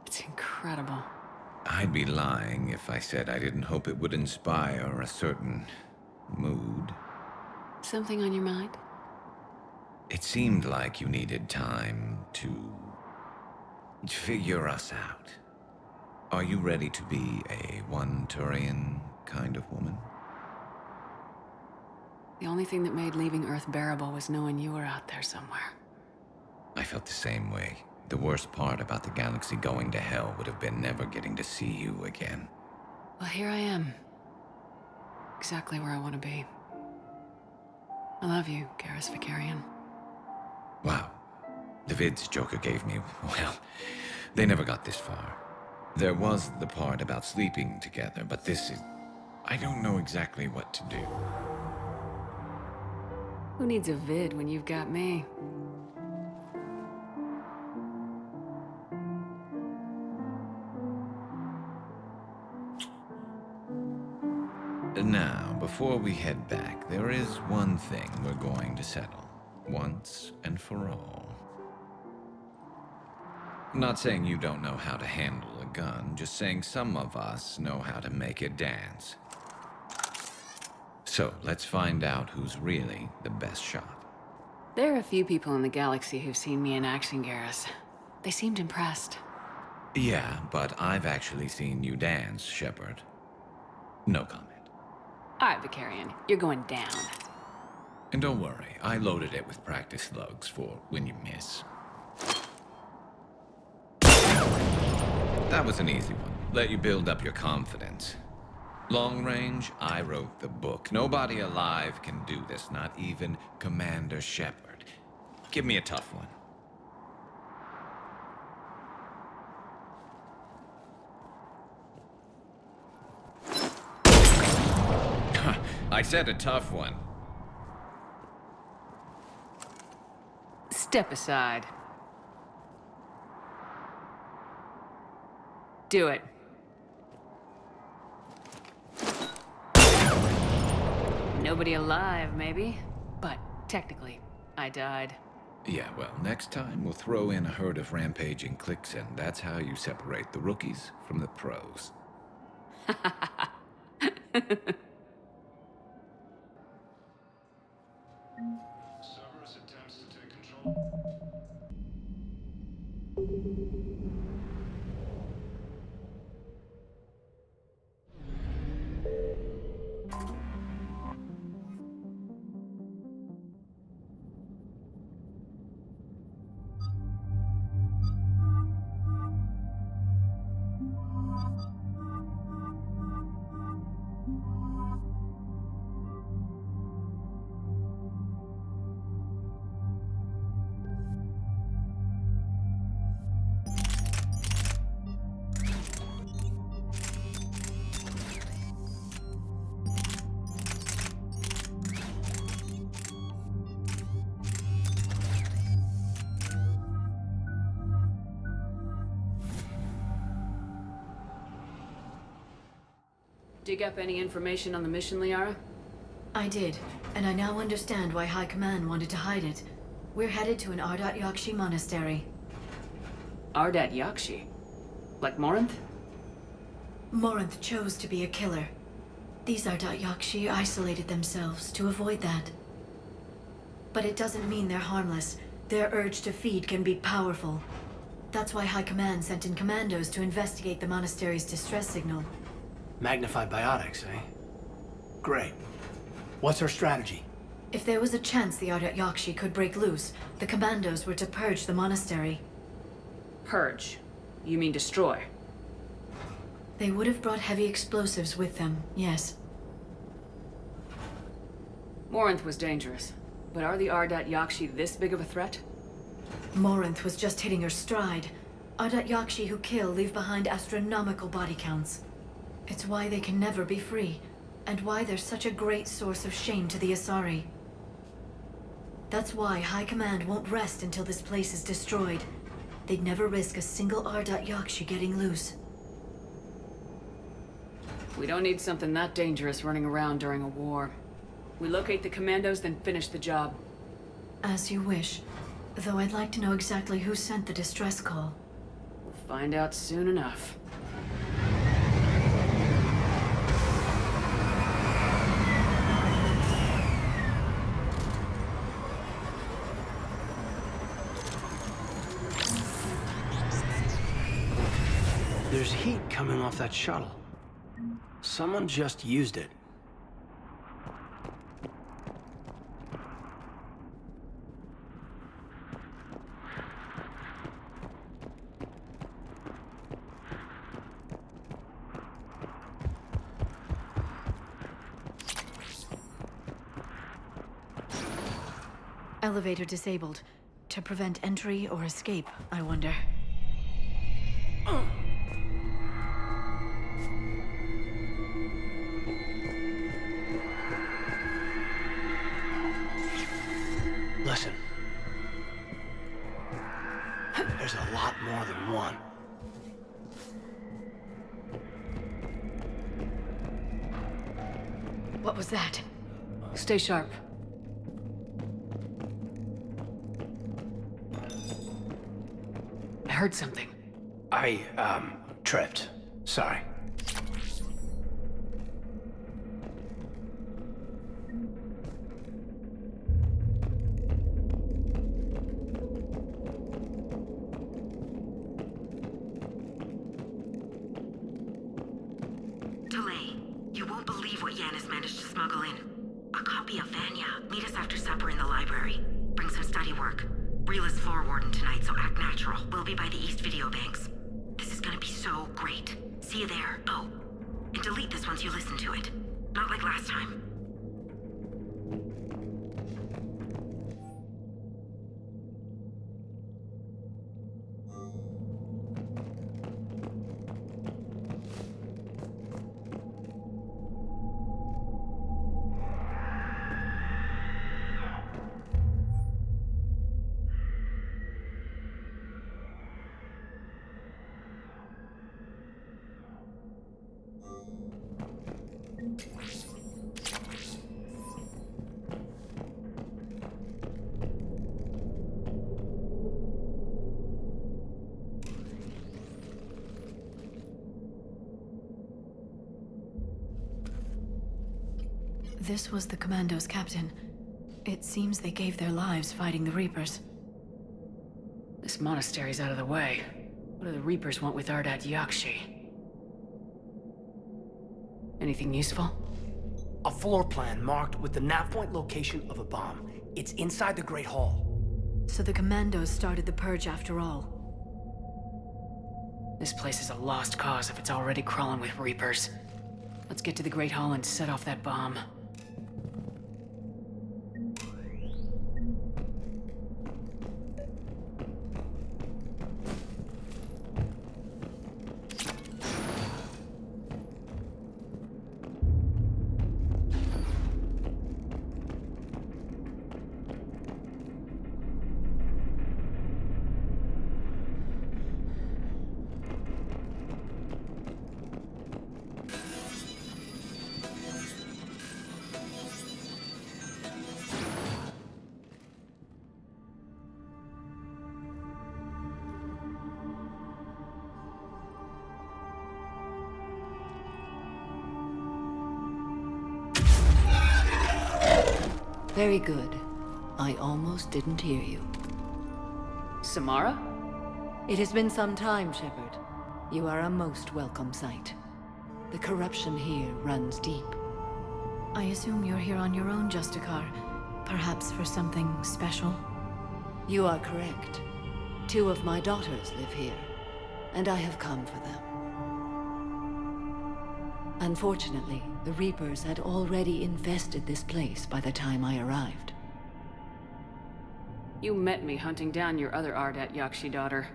It's incredible. I'd be lying if I said I didn't hope it would inspire a certain mood. Something on your mind? It seemed like you needed time to figure us out. Are you ready to be a one-Turian kind of woman? The only thing that made leaving Earth bearable was knowing you were out there somewhere. I felt the same way. The worst part about the galaxy going to hell would have been never getting to see you again. Well, here I am. Exactly where I want to be. I love you, Garrus Vicarian. Wow. The vids Joker gave me, well, they never got this far. There was the part about sleeping together, but this is... I don't know exactly what to do. Who needs a vid when you've got me? Now, before we head back, there is one thing we're going to settle. Once and for all. Not saying you don't know how to handle a gun, just saying some of us know how to make it dance. So, let's find out who's really the best shot. There are a few people in the galaxy who've seen me in action, Garrus. They seemed impressed. Yeah, but I've actually seen you dance, Shepard. No comment. All right, Vicarian, you're going down. And don't worry, I loaded it with practice slugs for when you miss. That was an easy one. Let you build up your confidence. Long range, I wrote the book. Nobody alive can do this, not even Commander Shepard. Give me a tough one. I said a tough one. Step aside. Do it. Nobody alive, maybe? But technically, I died. Yeah, well, next time we'll throw in a herd of rampaging cliques, and that's how you separate the rookies from the pros. Cerberus attempts to take control. Dig up any information on the mission, Liara? I did, and I now understand why High Command wanted to hide it. We're headed to an Ardat-Yakshi monastery. Ardat-Yakshi? Like Morinth? Morinth chose to be a killer. These Ardat-Yakshi isolated themselves to avoid that. But it doesn't mean they're harmless. Their urge to feed can be powerful. That's why High Command sent in commandos to investigate the monastery's distress signal. Magnified biotics, eh? Great. What's our strategy? If there was a chance the Ardat-Yakshi could break loose, the commandos were to purge the monastery. Purge? You mean destroy? They would have brought heavy explosives with them, yes. Morinth was dangerous, but are the Ardat-Yakshi this big of a threat? Morinth was just hitting her stride. Ardat-Yakshi who kill leave behind astronomical body counts. It's why they can never be free, and why they're such a great source of shame to the Asari. That's why High Command won't rest until this place is destroyed. They'd never risk a single Ardat-Yakshi getting loose. We don't need something that dangerous running around during a war. We locate the commandos, then finish the job. As you wish. Though I'd like to know exactly who sent the distress call. We'll find out soon enough. There's heat coming off that shuttle. Someone just used it. Elevator disabled. To prevent entry or escape, I wonder. Listen. There's a lot more than one. What was that? Stay sharp. I heard something. I, tripped. Sorry. Delay. You won't believe what Yanis managed to smuggle in. A copy of Vanya. Meet us after supper in the library. Bring some study work. Reel is floor warden tonight, so act natural. We'll be by the East Video Banks. This is gonna be so great. See you there. Oh, and delete this once you listen to it. Not like last time. This was the Commando's captain. It seems they gave their lives fighting the Reapers. This monastery's out of the way. What do the Reapers want with Ardat-Yakshi? Anything useful? A floor plan marked with the nav point location of a bomb. It's inside the Great Hall. So the Commandos started the purge after all. This place is a lost cause if it's already crawling with Reapers. Let's get to the Great Hall and set off that bomb. Very good. I almost didn't hear you. Samara? It has been some time, Shepard. You are a most welcome sight. The corruption here runs deep. I assume you're here on your own, Justicar. Perhaps for something special? You are correct. 2 of my daughters live here, and I have come for them. Unfortunately, the Reapers had already infested this place by the time I arrived. You met me hunting down your other Ardat-Yakshi daughter.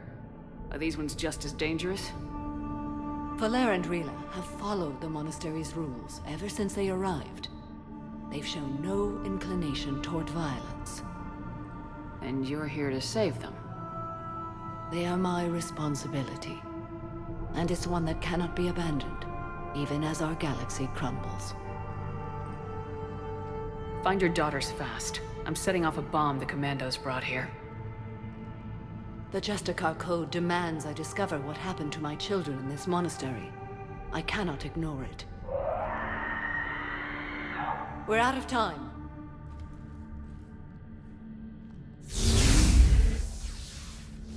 Are these ones just as dangerous? Valer and Rila have followed the monastery's rules ever since they arrived. They've shown no inclination toward violence. And you're here to save them? They are my responsibility. And it's one that cannot be abandoned, even as our galaxy crumbles. Find your daughters fast. I'm setting off a bomb the Commandos brought here. The Justicar Code demands I discover what happened to my children in this monastery. I cannot ignore it. We're out of time.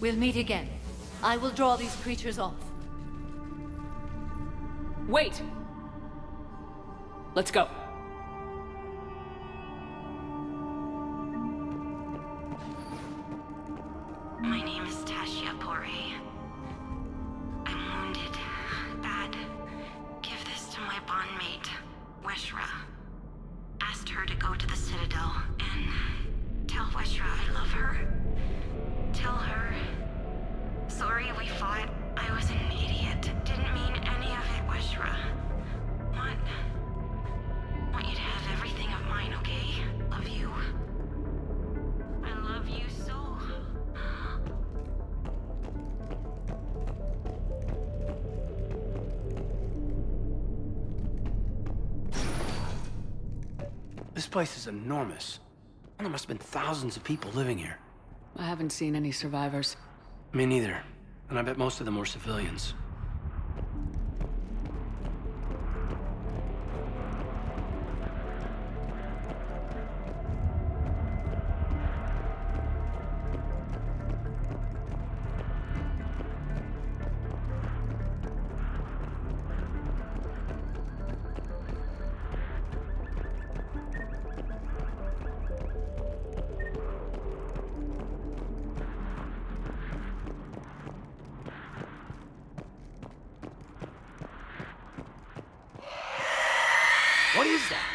We'll meet again. I will draw these creatures off. Wait! Let's go. My name is Tashia Pore. I'm wounded. Bad. Give this to my bondmate, Weshra. Asked her to go to the Citadel and tell Weshra I love her. Tell her. Sorry we fought. I was an idiot. Didn't mean any of it, Weshra. Want you to have everything of mine, okay? Love you. I love you so. This place is enormous. There must have been thousands of people living here. I haven't seen any survivors. Me neither. And I bet most of them were civilians. What is that?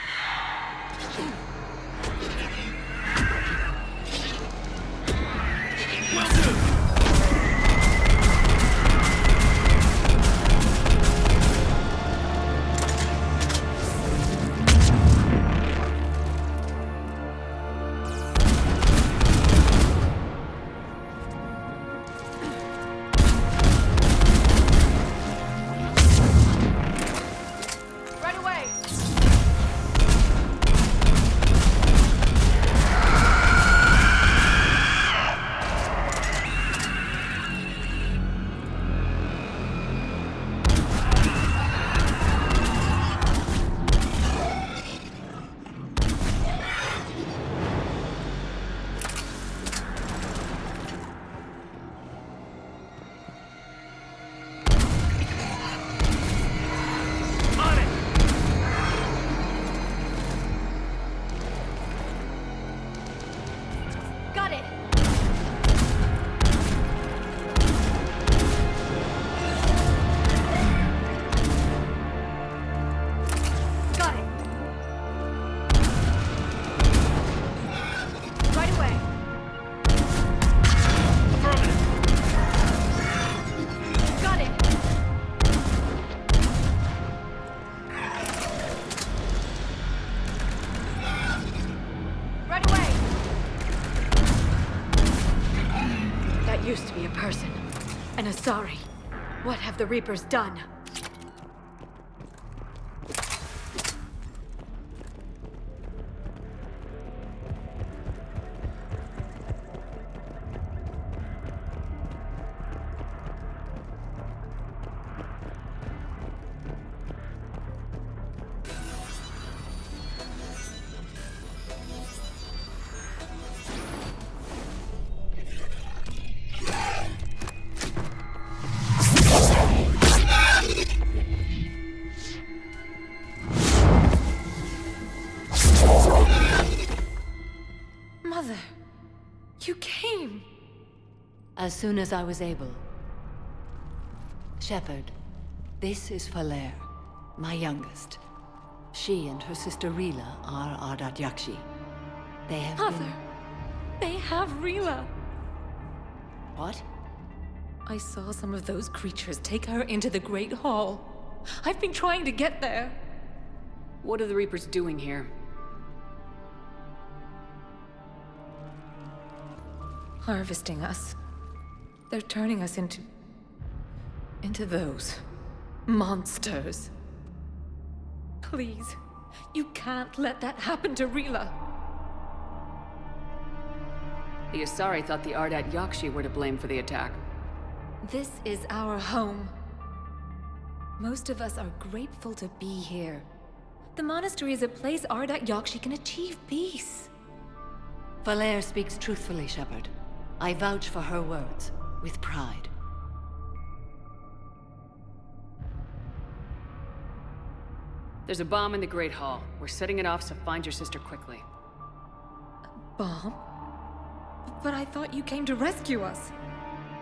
Used to be a person. And a Asari. What have the Reapers done? As soon as I was able. Shepard, this is Falere, my youngest. She and her sister Rila are Ardat-Yakshi. They have Mother, they have Rila. What? I saw some of those creatures take her into the Great Hall. I've been trying to get there. What are the Reapers doing here? Harvesting us. They're turning us into those monsters. Please, you can't let that happen to Rila. The Asari thought the Ardat-Yakshi were to blame for the attack. This is our home. Most of us are grateful to be here. The monastery is a place Ardat-Yakshi can achieve peace. Falere speaks truthfully, Shepard. I vouch for her words, with pride. There's a bomb in the Great Hall. We're setting it off, so find your sister quickly. Bomb? But I thought you came to rescue us.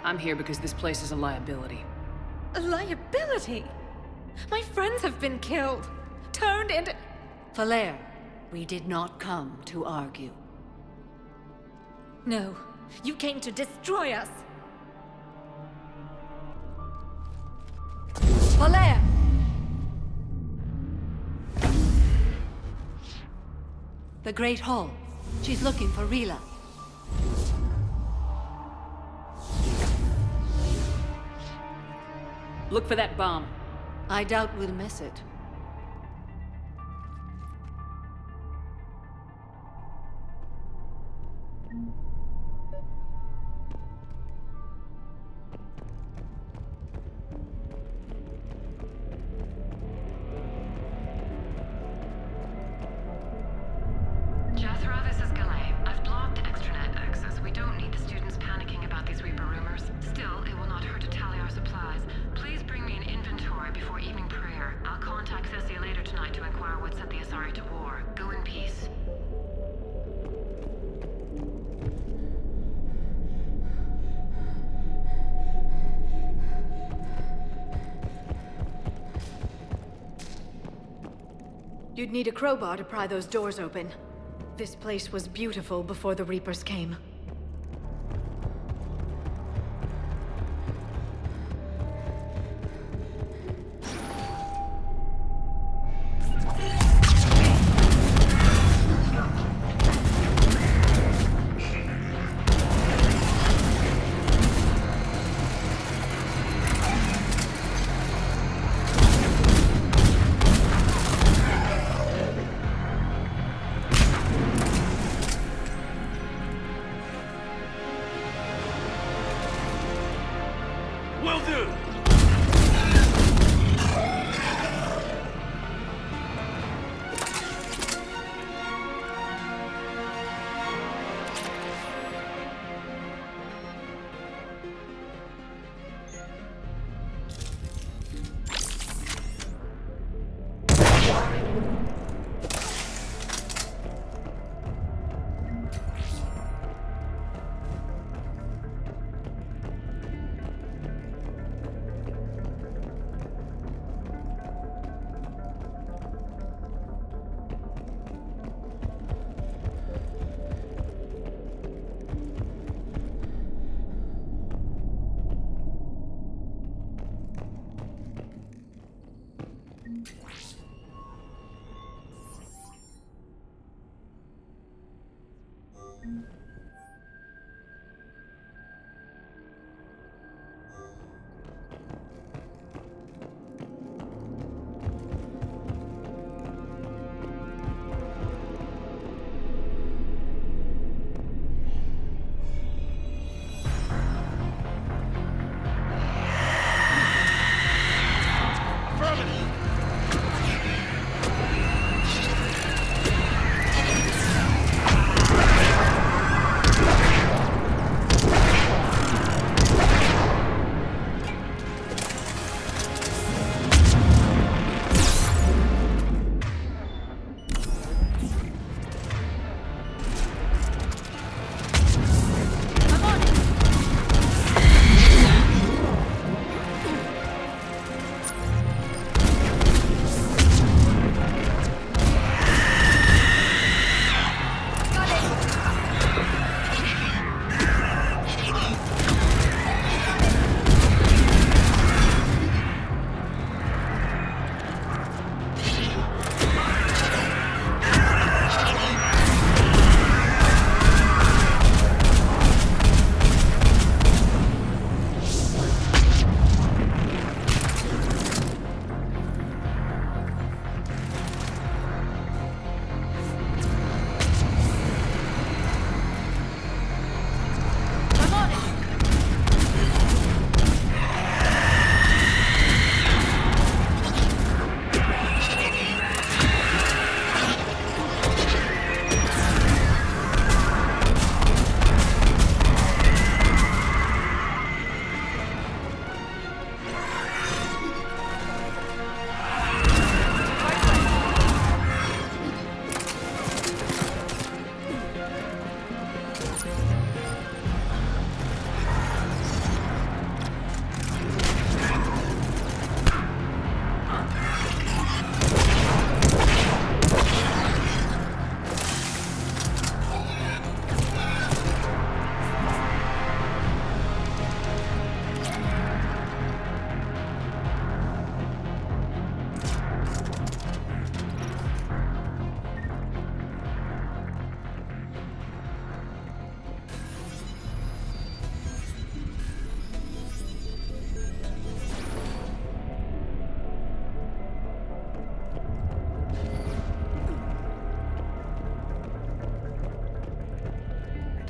I'm here because this place is a liability. A liability? My friends have been killed. Turned into... Valere, we did not come to argue. No, you came to destroy us. Valere! The Great Hall. She's looking for Rila. Look for that bomb. I doubt we'll miss it. Jethro, this is Galay. I've blocked extranet access. We don't need the students panicking about these Reaper rumors. Still, it will not hurt to tally our supplies. Please bring me an inventory before evening prayer. I'll contact Ceci later tonight to inquire what set the Asari to war. Go in peace. You'd need a crowbar to pry those doors open. This place was beautiful before the Reapers came. Will do!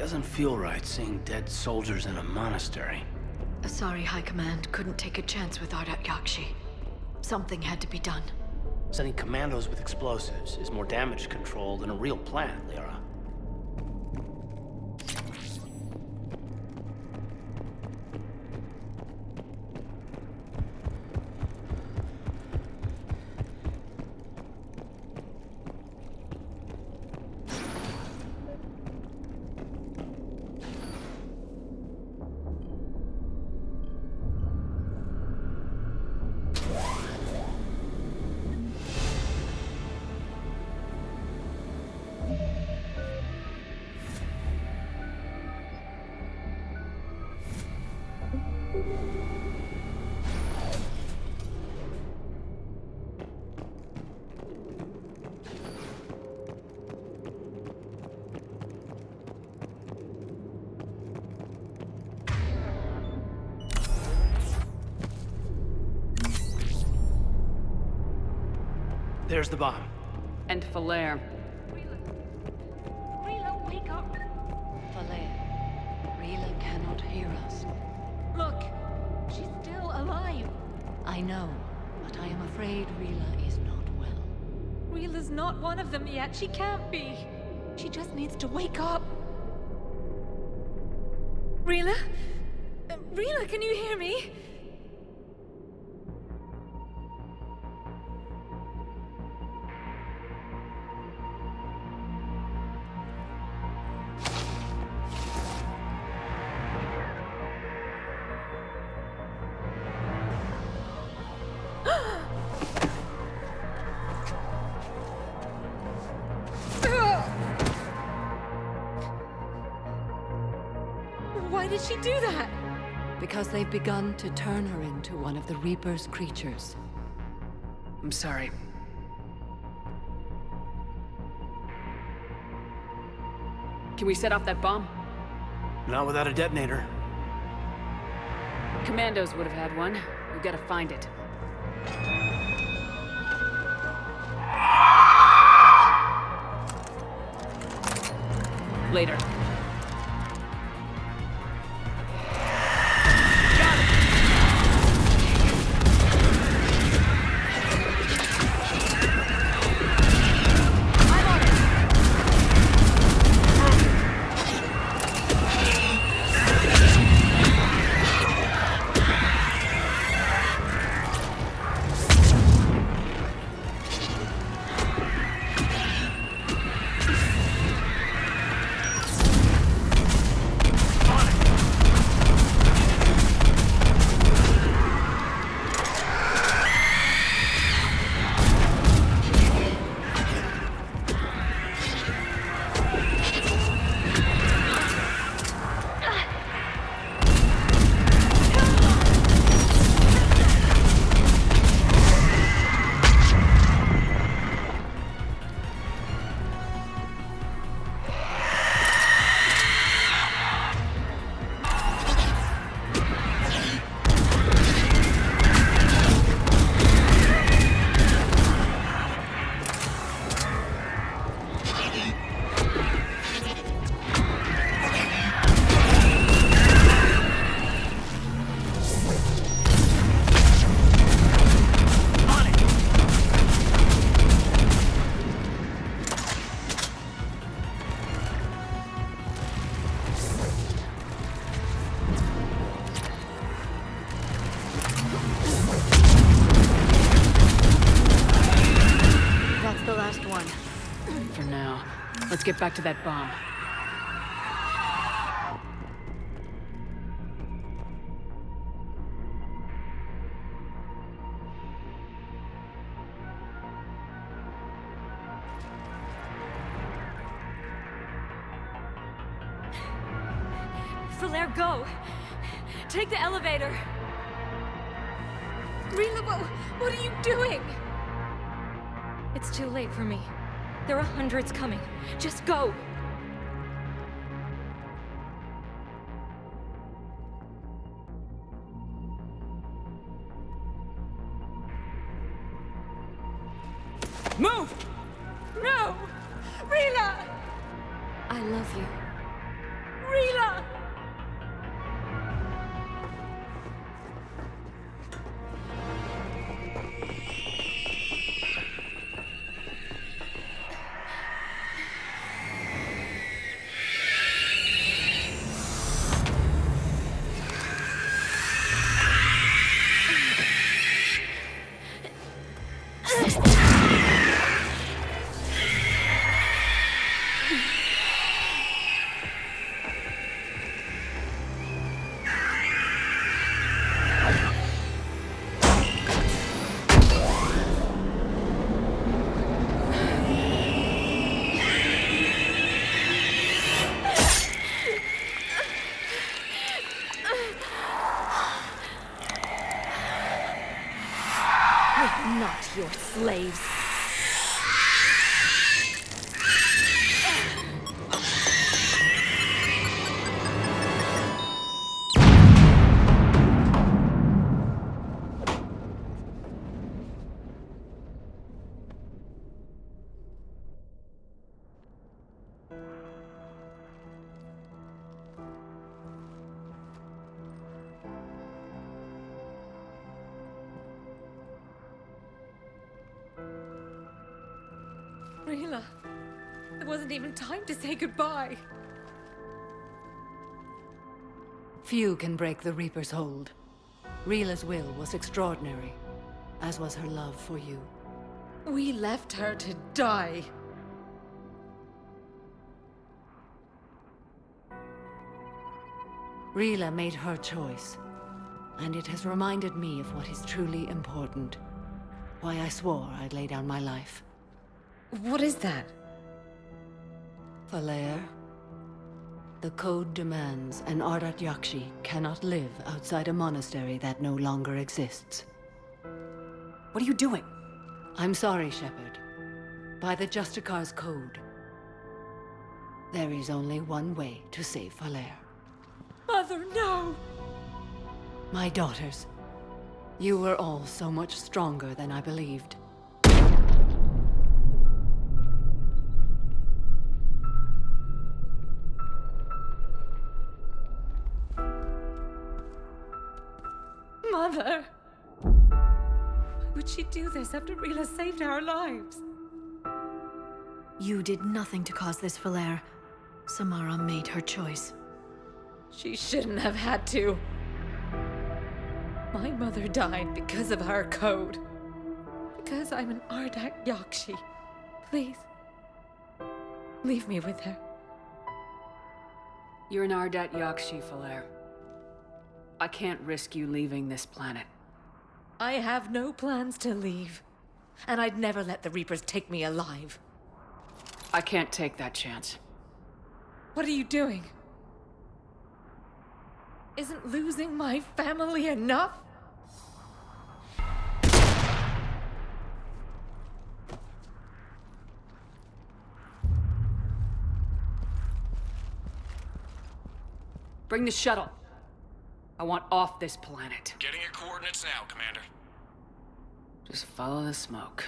Doesn't feel right seeing dead soldiers in a monastery. Sorry, High Command. Couldn't take a chance with Ardat-Yakshi. Something had to be done. Sending commandos with explosives is more damage control than a real plan, Lyra. There's the bomb. And Falere. Rila, wake up! Falere, Rila cannot hear us. Look! She's still alive! I know, but I am afraid Rila is not well. Rila's not one of them yet. She can't be. She just needs to wake up. Rila? Rila, can you hear me? Why did she do that? Because they've begun to turn her into one of the Reaper's creatures. I'm sorry. Can we set off that bomb? Not without a detonator. Commandos would have had one. We've got to find it. Later. For now. Let's get back to that bomb. Falere, go! Take the elevator! Rila, what are you doing? It's too late for me. There are hundreds coming. Just go! Move! No! Rila! I love you. not your slaves. Rila, there wasn't even time to say goodbye. Few can break the Reaper's hold. Rila's will was extraordinary, as was her love for you. We left her to die. Rila made her choice, and it has reminded me of what is truly important. Why I swore I'd lay down my life. What is that? Falere, the code demands an Ardat-Yakshi cannot live outside a monastery that no longer exists. What are you doing? I'm sorry, Shepard. By the Justicar's code, there is only one way to save Falere. Mother, no! My daughters, you were all so much stronger than I believed. Mother! Why would she do this after Rila saved our lives? You did nothing to cause this, Falere. Samara made her choice. She shouldn't have had to. My mother died because of our code. Because I'm an Ardat-Yakshi. Please, leave me with her. You're an Ardat-Yakshi, Falere. I can't risk you leaving this planet. I have no plans to leave. And I'd never let the Reapers take me alive. I can't take that chance. What are you doing? Isn't losing my family enough? Bring the shuttle. I want off this planet. Getting your coordinates now, Commander. Just follow the smoke.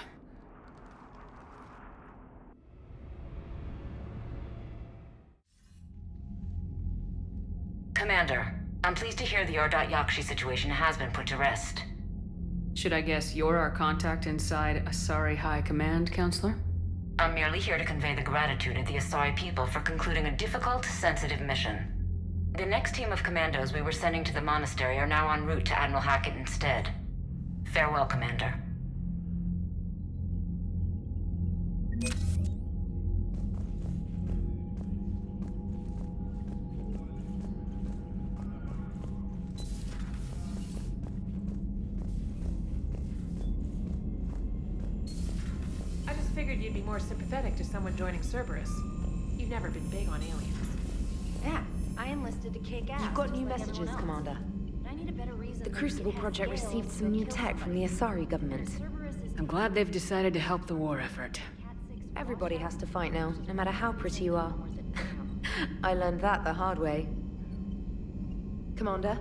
Commander, I'm pleased to hear the Ardat-Yakshi situation has been put to rest. Should I guess you're our contact inside Asari High Command, Counselor? I'm merely here to convey the gratitude of the Asari people for concluding a difficult, sensitive mission. The next team of commandos we were sending to the monastery are now en route to Admiral Hackett instead. Farewell, Commander. I just figured you'd be more sympathetic to someone joining Cerberus. You've never been big on aliens. Yeah, I enlisted to kick ass. You've got new messages, Commander. The Crucible Project received some new tech from the Asari government. I'm glad they've decided to help the war effort. Everybody has to fight now, no matter how pretty you are. I learned that the hard way. Commander?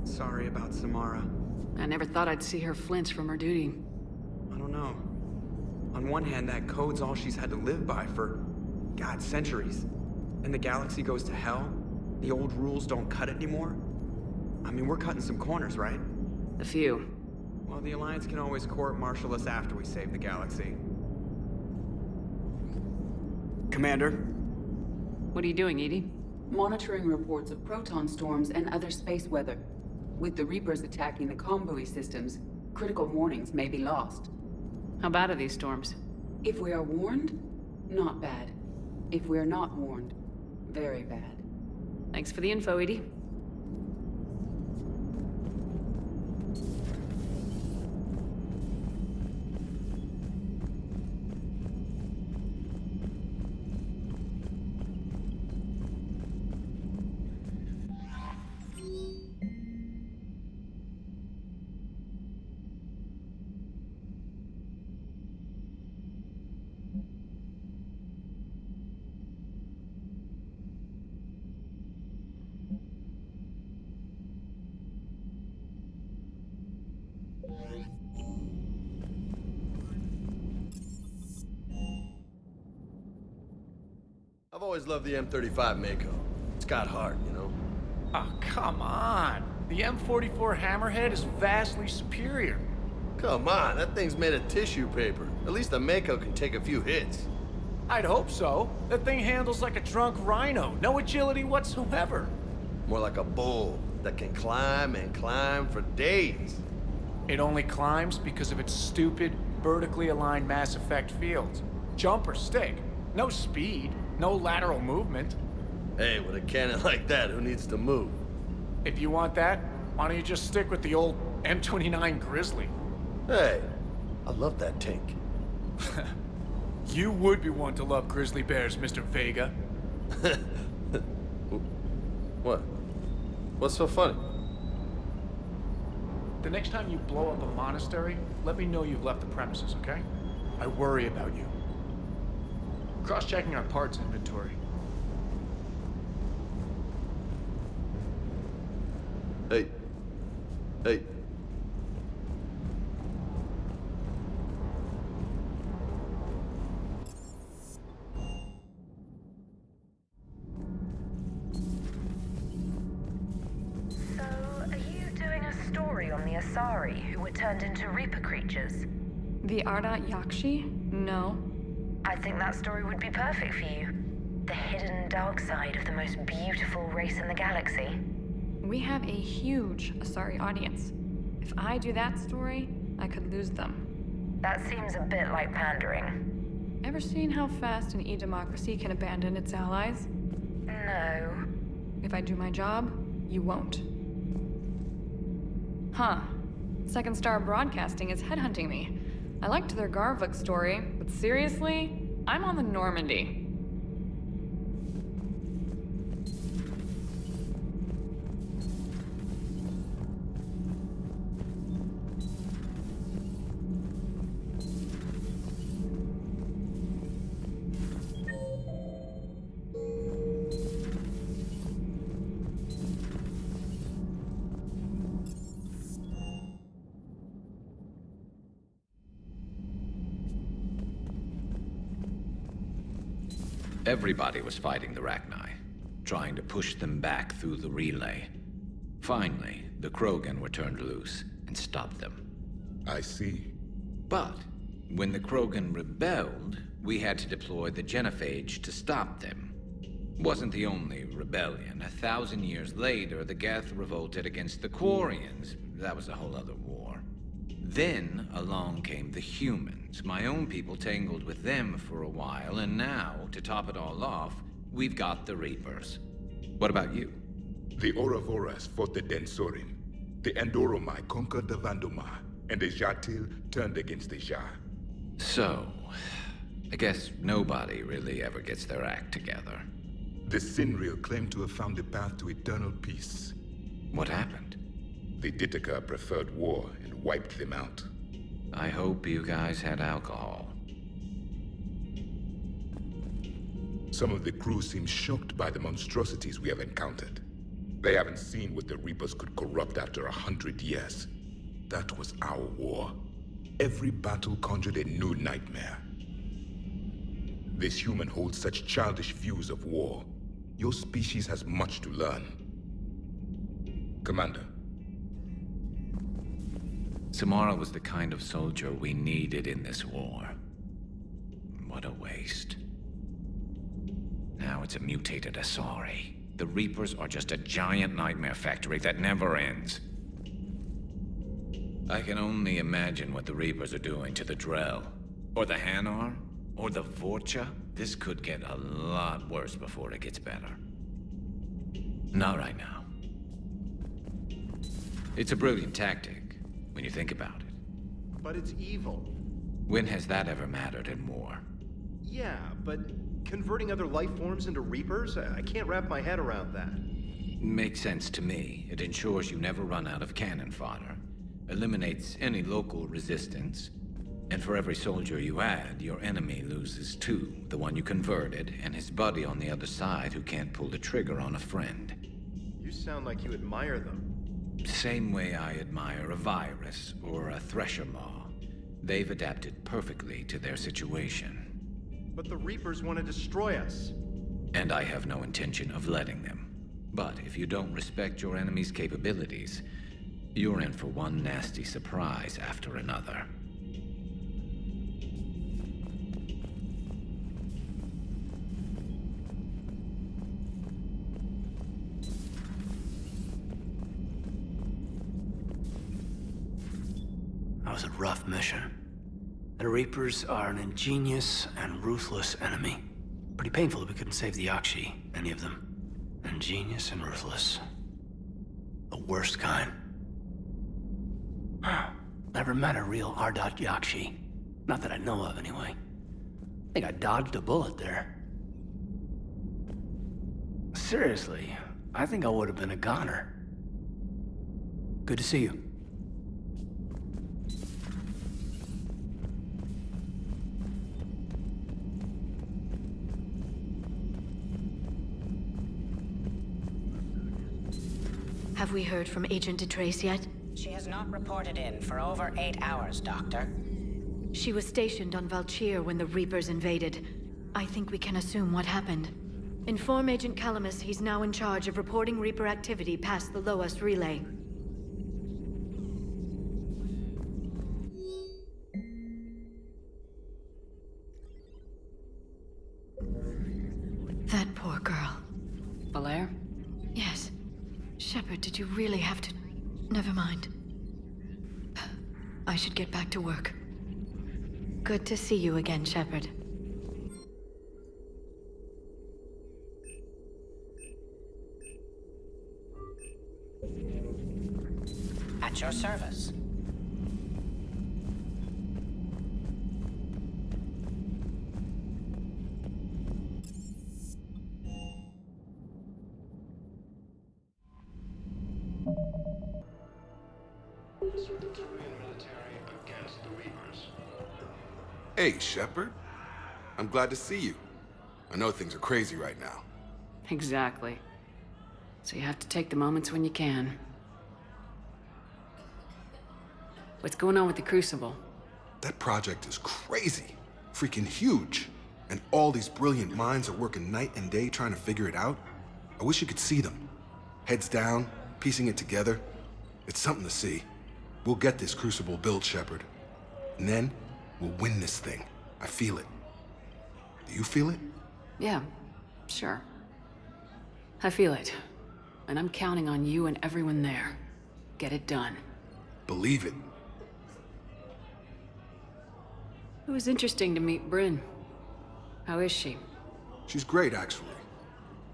Sorry about Samara. I never thought I'd see her flinch from her duty. I don't know. On one hand, that code's all she's had to live by for, God, centuries. And the galaxy goes to hell. The old rules don't cut it anymore. I mean, we're cutting some corners, right? A few. Well, the Alliance can always court-martial us after we save the galaxy. Commander? What are you doing, Edie? Monitoring reports of proton storms and other space weather. With the Reapers attacking the convoy systems, critical warnings may be lost. How bad are these storms? If we are warned, not bad. If we are not warned, very bad. Thanks for the info, Edie. I've always loved the M35 Mako. It's got heart, you know? Oh, come on. The M44 Hammerhead is vastly superior. Come on, that thing's made of tissue paper. At least the Mako can take a few hits. I'd hope so. That thing handles like a drunk rhino. No agility whatsoever. More like a bull that can climb and climb for days. It only climbs because of its stupid, vertically aligned Mass Effect fields. Jump or stick. No speed, no lateral movement. Hey, with a cannon like that, who needs to move? If you want that, why don't you just stick with the old M29 Grizzly? Hey, I love that tank. You would be one to love grizzly bears, Mr. Vega. What? What's so funny? The next time you blow up a monastery, let me know you've left the premises, okay? I worry about you. Cross-checking our parts inventory. Hey. Hey. So, are you doing a story on the Asari who were turned into Reaper creatures? The Ardat-Yakshi? No. I think that story would be perfect for you. The hidden dark side of the most beautiful race in the galaxy. We have a huge Asari audience. If I do that story, I could lose them. That seems a bit like pandering. Ever seen how fast an e-democracy can abandon its allies? No. If I do my job, you won't. Huh. Second Star Broadcasting is headhunting me. I liked their Garvuk story, but seriously, I'm on the Normandy. Everybody was fighting the Rachni, trying to push them back through the relay. Finally, the Krogan were turned loose and stopped them. I see. But when the Krogan rebelled, we had to deploy the Genophage to stop them. Wasn't the only rebellion. 1,000 years later, the Geth revolted against the Quarians. That was a whole other war. Then along came the humans. My own people tangled with them for a while, and now, to top it all off, we've got the Reapers. What about you? The Ouroboros fought the Densorim. The Andoromai conquered the Vandomai, and the Jatil turned against the Jah. So, I guess nobody really ever gets their act together. The Sinreal claimed to have found the path to eternal peace. What happened? The Ditaka preferred war and wiped them out. I hope you guys had alcohol. Some of the crew seem shocked by the monstrosities we have encountered. They haven't seen what the Reapers could corrupt after 100 years. That was our war. Every battle conjured a new nightmare. This human holds such childish views of war. Your species has much to learn. Commander. Samara was the kind of soldier we needed in this war. What a waste. Now it's a mutated Asari. The Reapers are just a giant nightmare factory that never ends. I can only imagine what the Reapers are doing to the Drell. Or the Hanar. Or the Vorcha. This could get a lot worse before it gets better. Not right now. It's a brilliant tactic, when you think about it. But it's evil. When has that ever mattered in war? Yeah, but converting other life forms into Reapers? I can't wrap my head around that. Makes sense to me. It ensures you never run out of cannon fodder. Eliminates any local resistance. And for every soldier you add, your enemy loses two. The one you converted, and his buddy on the other side who can't pull the trigger on a friend. You sound like you admire them. Same way I admire a virus or a thresher maw. They've adapted perfectly to their situation. But the Reapers want to destroy us. And I have no intention of letting them. But if you don't respect your enemy's capabilities, you're in for one nasty surprise after another. That was a rough mission. The Reapers are an ingenious and ruthless enemy. Pretty painful that we couldn't save the Yakshi, any of them. Ingenious and ruthless. The worst kind. Never met a real Ardat-Yakshi. Not that I know of, anyway. I think I dodged a bullet there. Seriously, I think I would have been a goner. Good to see you. Have we heard from Agent DeTrace yet? She has not reported in for over 8 hours, Doctor. She was stationed on Valchir when the Reapers invaded. I think we can assume what happened. Inform Agent Calamus he's now in charge of reporting Reaper activity past the Loas relay. That poor girl. Valere? Yes. Shepard, did you really have to... Never mind. I should get back to work. Good to see you again, Shepard. At your service. Hey, Shepard. I'm glad to see you. I know things are crazy right now. Exactly. So you have to take the moments when you can. What's going on with the Crucible? That project is crazy. Freaking huge. And all these brilliant minds are working night and day trying to figure it out. I wish you could see them. Heads down, piecing it together. It's something to see. We'll get this Crucible built, Shepard. And then, we'll win this thing. I feel it. Do you feel it? Yeah, sure. I feel it. And I'm counting on you and everyone there. Get it done. Believe it. It was interesting to meet Bryn. How is she? She's great, actually.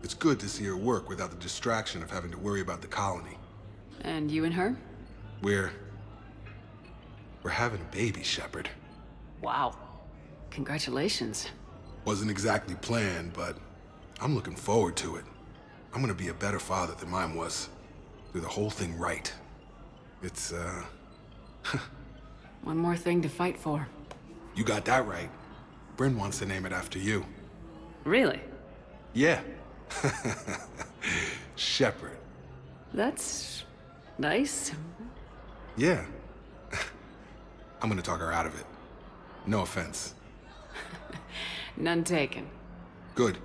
It's good to see her work without the distraction of having to worry about the colony. And you and her? We're having a baby, Shepard. Wow. Congratulations. Wasn't exactly planned, but I'm looking forward to it. I'm gonna be a better father than mine was. Do the whole thing right. It's, One more thing to fight for. You got that right. Bryn wants to name it after you. Really? Yeah. Shepard. That's... nice. Yeah. I'm gonna talk her out of it. No offense. None taken. Good.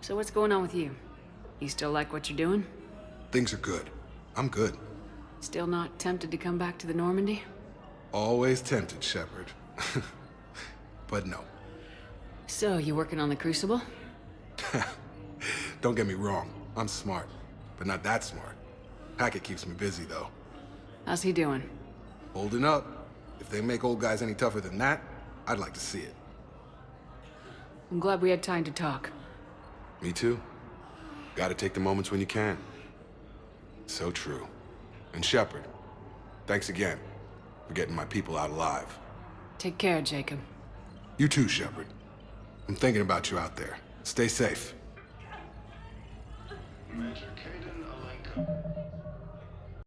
So what's going on with you? You still like what you're doing? Things are good. I'm good. Still not tempted to come back to the Normandy? Always tempted, Shepard. But no. So, you working on the Crucible? Don't get me wrong. I'm smart. But not that smart. Hackett keeps me busy, though. How's he doing? Holding up. If they make old guys any tougher than that, I'd like to see it. I'm glad we had time to talk. Me too. Gotta take the moments when you can. So true. And Shepard, thanks again for getting my people out alive. Take care, Jacob. You too, Shepard. I'm thinking about you out there. Stay safe. Major